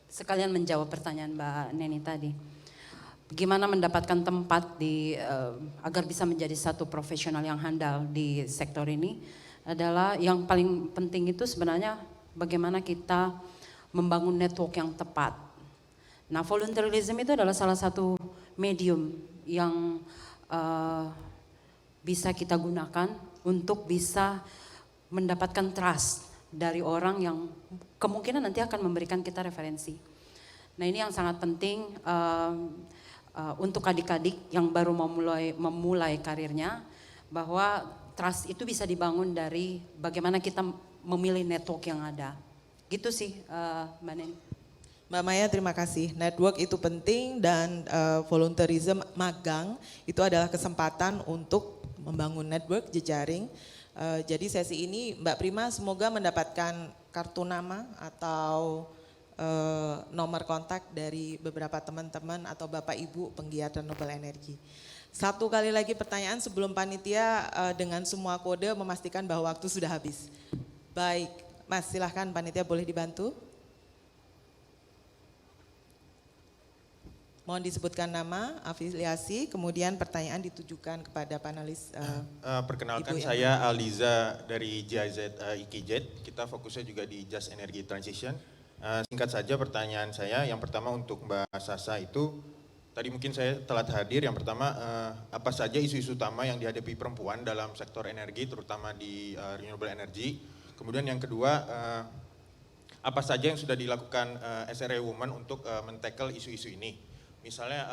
sekalian menjawab pertanyaan Mbak Neni tadi. Gimana mendapatkan tempat agar bisa menjadi satu profesional yang handal di sektor ini adalah yang paling penting itu sebenarnya bagaimana kita membangun network yang tepat. Nah volunteerism itu adalah salah satu medium yang bisa kita gunakan untuk bisa mendapatkan trust dari orang yang kemungkinan nanti akan memberikan kita referensi. Nah ini yang sangat penting untuk adik-adik yang baru memulai karirnya, bahwa trust itu bisa dibangun dari bagaimana kita memilih network yang ada. Gitu sih Mbak Neni. Mbak Maya terima kasih. Network itu penting dan volunteerism magang itu adalah kesempatan untuk membangun network, jejaring. Jadi sesi ini Mbak Prima semoga mendapatkan kartu nama atau nomor kontak dari beberapa teman-teman atau Bapak Ibu penggiat renewable energy. Satu kali lagi pertanyaan sebelum panitia dengan semua kode memastikan bahwa waktu sudah habis. Baik, Mas silahkan panitia boleh dibantu. Mohon disebutkan nama, afiliasi, kemudian pertanyaan ditujukan kepada panelis. Perkenalkan Ibu, saya Aliza dari GIZ IKJ, kita fokusnya juga di Just Energy Transition. Singkat saja pertanyaan saya, yang pertama untuk Mbak Sasa itu, tadi mungkin saya telat hadir, yang pertama apa saja isu-isu utama yang dihadapi perempuan dalam sektor energi, terutama di renewable energy. Kemudian yang kedua, apa saja yang sudah dilakukan SRE Women untuk men-tackle isu-isu ini. Misalnya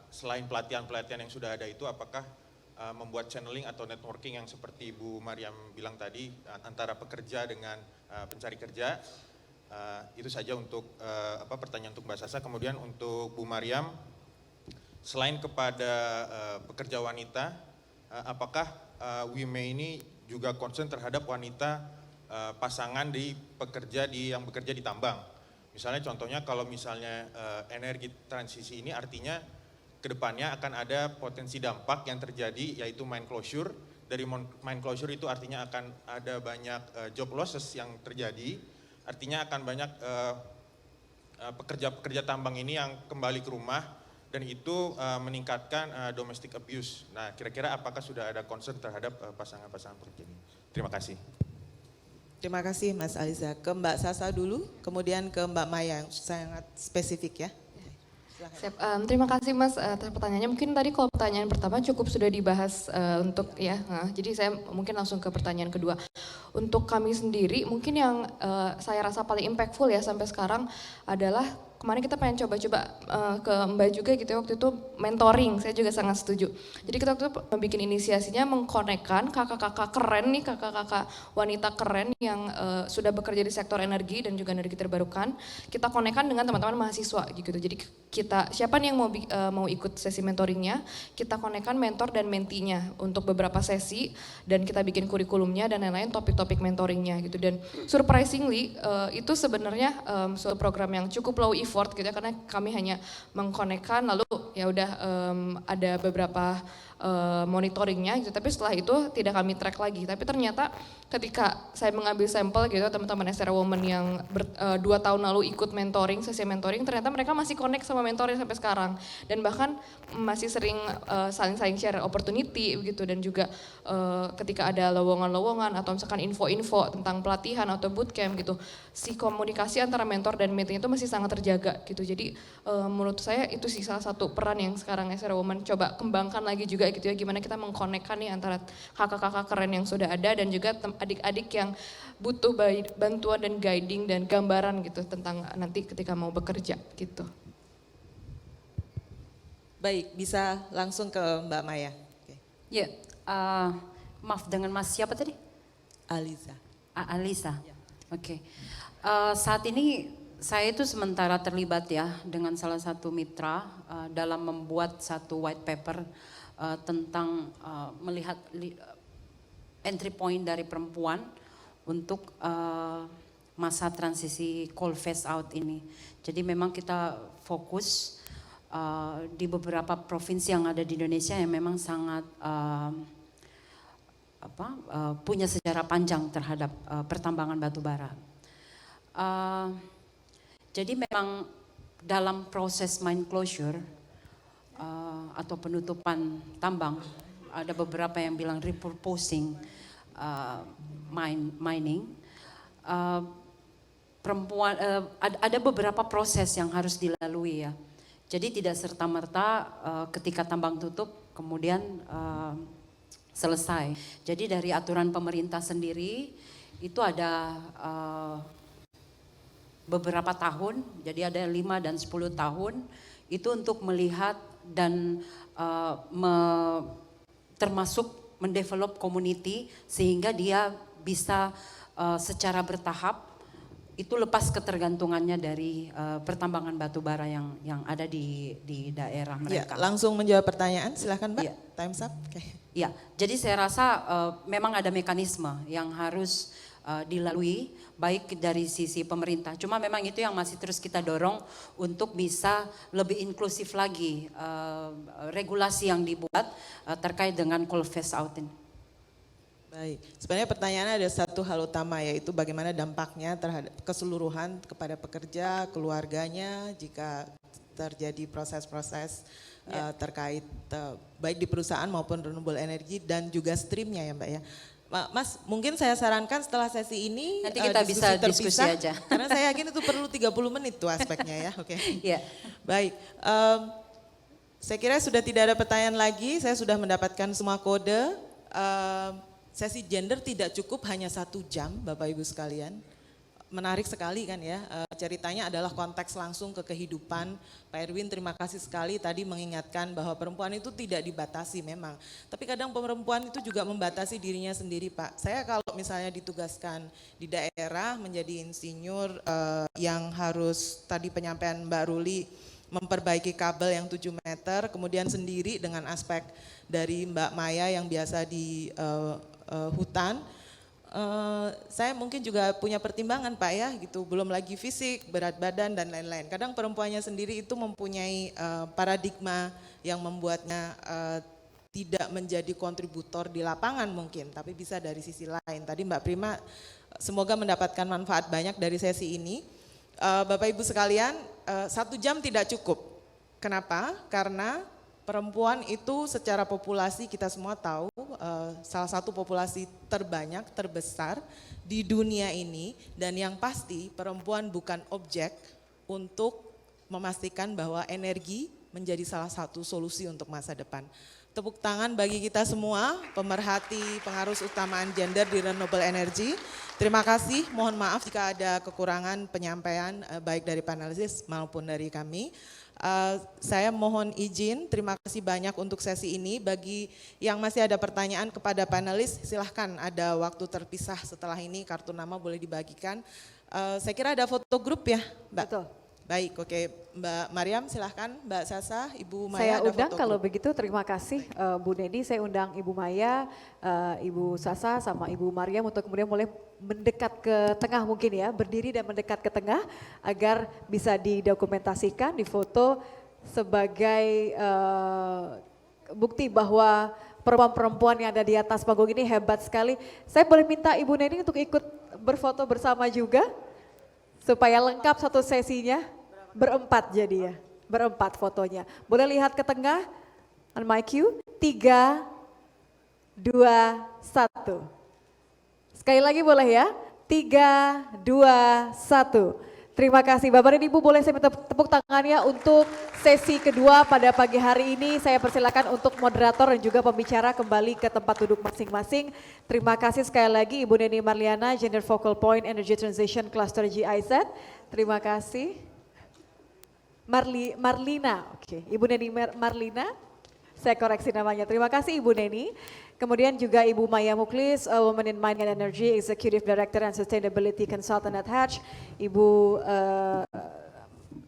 selain pelatihan-pelatihan yang sudah ada itu, apakah membuat channeling atau networking yang seperti Bu Mariam bilang tadi antara pekerja dengan pencari kerja. Itu saja untuk pertanyaan untuk Mbak Sasa. Kemudian untuk Bu Mariam, selain kepada pekerja wanita, apakah WIME ini juga concern terhadap wanita pasangan di pekerja yang bekerja di tambang. Misalnya contohnya kalau misalnya energi transisi ini artinya kedepannya akan ada potensi dampak yang terjadi yaitu mine closure. Dari mine closure itu artinya akan ada banyak job losses yang terjadi, artinya akan banyak pekerja-pekerja tambang ini yang kembali ke rumah dan itu meningkatkan domestic abuse. Nah, kira-kira apakah sudah ada concern terhadap pasangan-pasangan pekerja ini? Terima kasih. Terima kasih Mas Aliza. Ke Mbak Sasa dulu, kemudian ke Mbak Maya yang sangat spesifik ya. Siap. Terima kasih Mas atas pertanyaannya. Mungkin tadi kalau pertanyaan pertama cukup sudah dibahas untuk ya. Jadi saya mungkin langsung ke pertanyaan kedua. Untuk kami sendiri mungkin yang saya rasa paling impactful ya sampai sekarang adalah kemarin kita pengen coba-coba ke Mbak juga gitu ya, waktu itu mentoring, saya juga sangat setuju. Jadi kita waktu itu bikin inisiasinya mengkonekkan kakak-kakak keren nih, kakak-kakak wanita keren yang sudah bekerja di sektor energi dan juga energi terbarukan. Kita konekkan dengan teman-teman mahasiswa gitu. Jadi kita, siapa nih yang mau ikut sesi mentoringnya, kita konekkan mentor dan mentinya untuk beberapa sesi dan kita bikin kurikulumnya dan lain-lain topik-topik mentoringnya gitu. Dan surprisingly itu sebenarnya suatu program yang cukup low effort gitu ya, karena kami hanya mengkonekkan lalu ya udah ada beberapa monitoringnya gitu, tapi setelah itu tidak kami track lagi. Tapi ternyata ketika saya mengambil sampel gitu teman-teman SR Women yang 2 tahun lalu ikut mentoring, sesi mentoring, ternyata mereka masih connect sama mentornya sampai sekarang dan bahkan masih sering saling share opportunity gitu, dan juga ketika ada lowongan-lowongan atau misalkan info-info tentang pelatihan atau bootcamp gitu, si komunikasi antara mentor dan mentor itu masih sangat terjaga gitu. Jadi menurut saya itu sih salah satu peran yang sekarang SR Women coba kembangkan lagi juga gitu ya, gimana kita mengkonekkan nih antara kakak-kakak keren yang sudah ada dan juga adik-adik yang butuh bantuan dan guiding dan gambaran gitu tentang nanti ketika mau bekerja gitu. Baik, bisa langsung ke Mbak Maya. Oke. Ya, maaf dengan Mas siapa tadi? Aliza. Alisa. Oke. Saat ini saya itu sementara terlibat ya dengan salah satu mitra dalam membuat satu white paper tentang melihat entry point dari perempuan untuk masa transisi coal phase out ini. Jadi memang kita fokus di beberapa provinsi yang ada di Indonesia yang memang sangat punya sejarah panjang terhadap pertambangan batu bara. Jadi memang dalam proses mine closure atau penutupan tambang, ada beberapa yang bilang repurposing mining. Ada beberapa proses yang harus dilalui ya. Jadi tidak serta-merta ketika tambang tutup kemudian selesai. Jadi dari aturan pemerintah sendiri itu ada beberapa tahun, jadi ada 5 dan 10 tahun itu untuk melihat dan termasuk mendevelop community sehingga dia bisa secara bertahap itu lepas ketergantungannya dari pertambangan batu bara yang ada di daerah mereka. Ya, langsung menjawab pertanyaan, silakan Mbak. Ya. Time's up. Okay. Ya, jadi saya rasa memang ada mekanisme yang harus dilalui baik dari sisi pemerintah. Cuma memang itu yang masih terus kita dorong untuk bisa lebih inklusif lagi regulasi yang dibuat terkait dengan coal phase out ini. Baik, sebenarnya pertanyaannya ada satu hal utama, yaitu bagaimana dampaknya terhadap keseluruhan kepada pekerja, keluarganya jika terjadi proses-proses terkait baik di perusahaan maupun renewable energy dan juga streamnya ya Mbak ya. Mas, mungkin saya sarankan setelah sesi ini nanti kita bisa diskusi aja. Karena saya yakin itu perlu 30 menit tuh aspeknya ya. Oke. Iya. Baik. Saya kira sudah tidak ada pertanyaan lagi. Saya sudah mendapatkan semua kode. Sesi gender tidak cukup hanya 1 jam, Bapak Ibu sekalian. Menarik sekali kan ya, ceritanya adalah konteks langsung ke kehidupan. Pak Erwin terima kasih sekali tadi mengingatkan bahwa perempuan itu tidak dibatasi memang. Tapi kadang perempuan itu juga membatasi dirinya sendiri Pak. Saya kalau misalnya ditugaskan di daerah menjadi insinyur yang harus tadi penyampaian Mbak Ruli memperbaiki kabel yang 7 meter, kemudian sendiri dengan aspek dari Mbak Maya yang biasa di hutan, saya mungkin juga punya pertimbangan Pak ya gitu, belum lagi fisik, berat badan dan lain-lain. Kadang perempuannya sendiri itu mempunyai paradigma yang membuatnya tidak menjadi kontributor di lapangan mungkin, tapi bisa dari sisi lain. Tadi Mbak Prima semoga mendapatkan manfaat banyak dari sesi ini. Bapak Ibu sekalian, 1 jam tidak cukup. Kenapa? Karena perempuan itu secara populasi kita semua tahu salah satu populasi terbanyak, terbesar di dunia ini, dan yang pasti perempuan bukan objek untuk memastikan bahwa energi menjadi salah satu solusi untuk masa depan. Tepuk tangan bagi kita semua, pemerhati pengarus utamaan gender di renewable energy. Terima kasih, mohon maaf jika ada kekurangan penyampaian baik dari panelis maupun dari kami. Saya mohon izin, terima kasih banyak untuk sesi ini. Bagi yang masih ada pertanyaan kepada panelis, silahkan ada waktu terpisah setelah ini, kartu nama boleh dibagikan. Saya kira ada foto grup ya Mbak? Betul. Baik, oke. Mbak Mariam silahkan, Mbak Sasa, Ibu Maya Saya ada undang foto kalau grup. begitu, terima kasih Bu Neni, saya undang Ibu Maya, Ibu Sasa sama Ibu Mariam untuk kemudian mulai mendekat ke tengah mungkin ya, berdiri dan mendekat ke tengah agar bisa didokumentasikan, difoto sebagai bukti bahwa perempuan-perempuan yang ada di atas panggung ini hebat sekali. Saya boleh minta Ibu Neni untuk ikut berfoto bersama juga supaya lengkap satu sesinya. Berempat jadi ya, berempat fotonya. Boleh lihat ke tengah, on my cue, 3, 2, 1. Sekali lagi boleh ya, 3, 2, 1. Terima kasih Bapak dan Ibu, boleh saya minta tepuk tangannya untuk sesi kedua pada pagi hari ini. Saya persilakan untuk moderator dan juga pembicara kembali ke tempat duduk masing-masing. Terima kasih sekali lagi Ibu Neni Marliana, Gender Focal Point Energy Transition Cluster GIZ. Terima kasih. Marlina, oke. Ibu Neni Marlina, saya koreksi namanya. Terima kasih Ibu Neni. Kemudian juga Ibu Maya Muklis, Women in Mind and Energy, Executive Director and Sustainability Consultant at Hatch. Ibu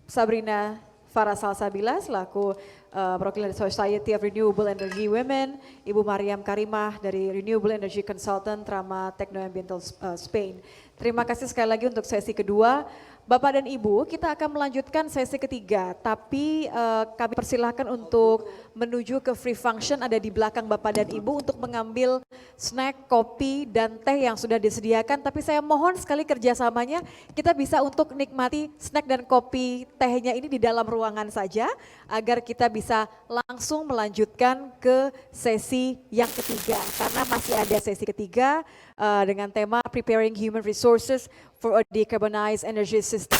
Sabrina Farah Salsabila selaku perwakilan Society of Renewable Energy Women. Ibu Mariam Karimah dari Renewable Energy Consultant Trama Technoambiental Spain. Terima kasih sekali lagi untuk sesi kedua. Bapak dan Ibu, kita akan melanjutkan sesi ketiga, tapi kami persilahkan untuk menuju ke free function ada di belakang Bapak dan Ibu untuk mengambil snack, kopi, dan teh yang sudah disediakan. Tapi saya mohon sekali kerjasamanya, kita bisa untuk nikmati snack dan kopi tehnya ini di dalam ruangan saja, agar kita bisa langsung melanjutkan ke sesi yang ketiga. Karena masih ada sesi ketiga dengan tema Preparing Human Resources for a Decarbonized Energy System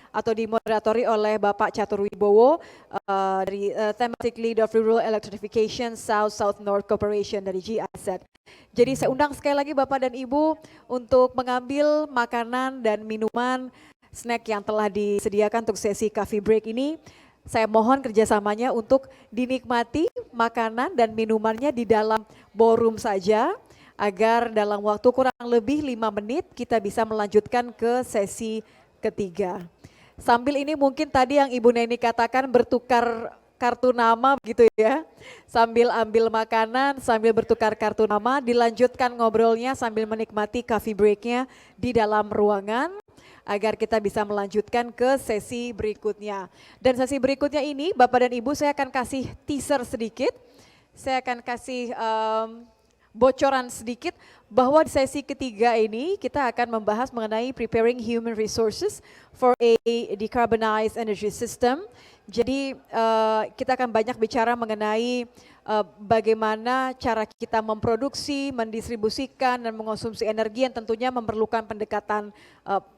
atau dimoderatori oleh Bapak Catur Wibowo dari Thematic Lead of Rural Electrification South North Corporation dari GIZ. Jadi saya undang sekali lagi Bapak dan Ibu untuk mengambil makanan dan minuman snack yang telah disediakan untuk sesi coffee break ini. Saya mohon kerjasamanya untuk dinikmati makanan dan minumannya di dalam ballroom saja, agar dalam waktu kurang lebih 5 menit kita bisa melanjutkan ke sesi ketiga. Sambil ini mungkin tadi yang Ibu Neni katakan bertukar kartu nama begitu ya. Sambil ambil makanan, sambil bertukar kartu nama, dilanjutkan ngobrolnya sambil menikmati coffee breaknya di dalam ruangan, agar kita bisa melanjutkan ke sesi berikutnya. Dan sesi berikutnya ini Bapak dan Ibu saya akan kasih teaser sedikit. Saya akan kasih bocoran sedikit bahwa di sesi ketiga ini kita akan membahas mengenai preparing human resources for a decarbonized energy system. Jadi kita akan banyak bicara mengenai bagaimana cara kita memproduksi, mendistribusikan dan mengonsumsi energi yang tentunya memerlukan pendekatan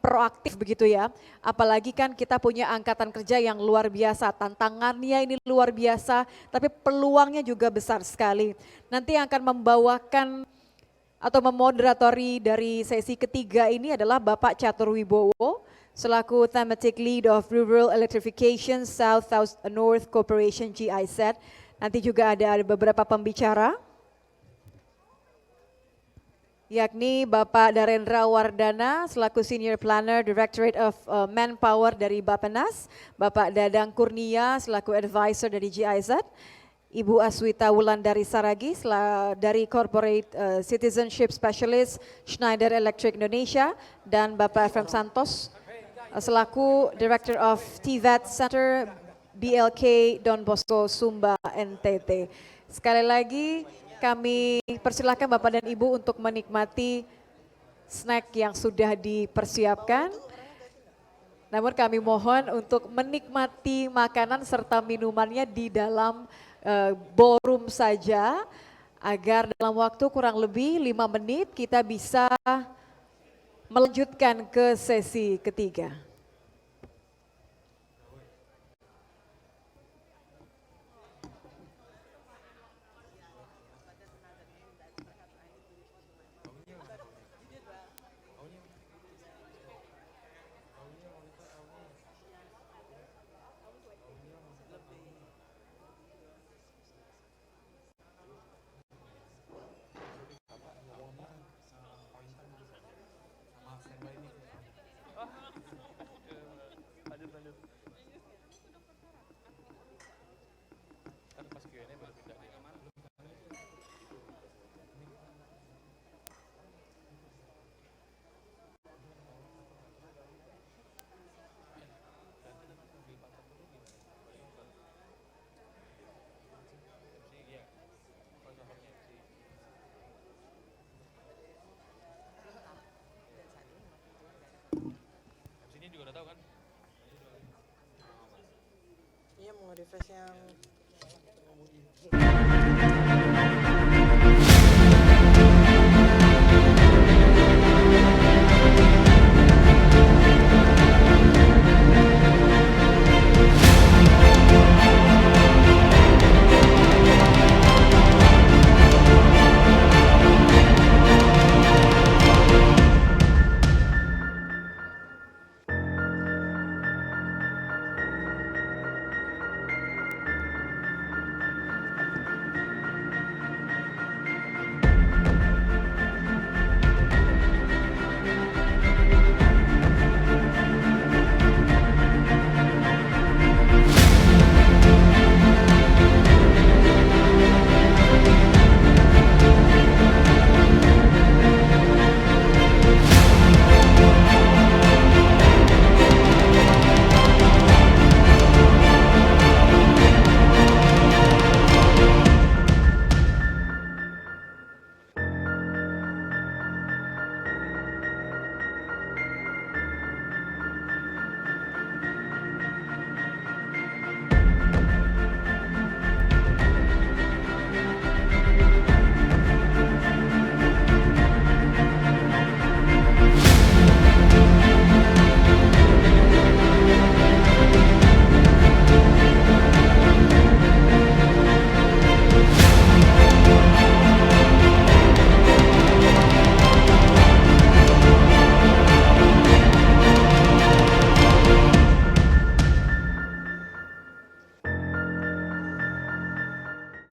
proaktif begitu ya. Apalagi kan kita punya angkatan kerja yang luar biasa, tantangannya ini luar biasa, tapi peluangnya juga besar sekali. Nanti yang akan membawakan atau memoderatori dari sesi ketiga ini adalah Bapak Catur Wibowo selaku Thematic Lead of Rural Electrification South North Corporation GIZ. Nanti juga ada beberapa pembicara, yakni Bapak Darendra Wardana selaku Senior Planner Directorate of Manpower dari Bappenas, Bapak Dadang Kurnia selaku Advisor dari GIZ, Ibu Aswita Wulandari Saragi dari Corporate Citizenship Specialist Schneider Electric Indonesia, dan Bapak Efrem Santos selaku Director of TVET Center BLK Don Bosco Sumba NTT. Sekali lagi kami persilahkan Bapak dan Ibu untuk menikmati snack yang sudah dipersiapkan. Namun kami mohon untuk menikmati makanan serta minumannya di dalam ballroom saja, agar dalam waktu kurang lebih 5 menit kita bisa melanjutkan ke sesi ketiga. Iya, mau refresh yang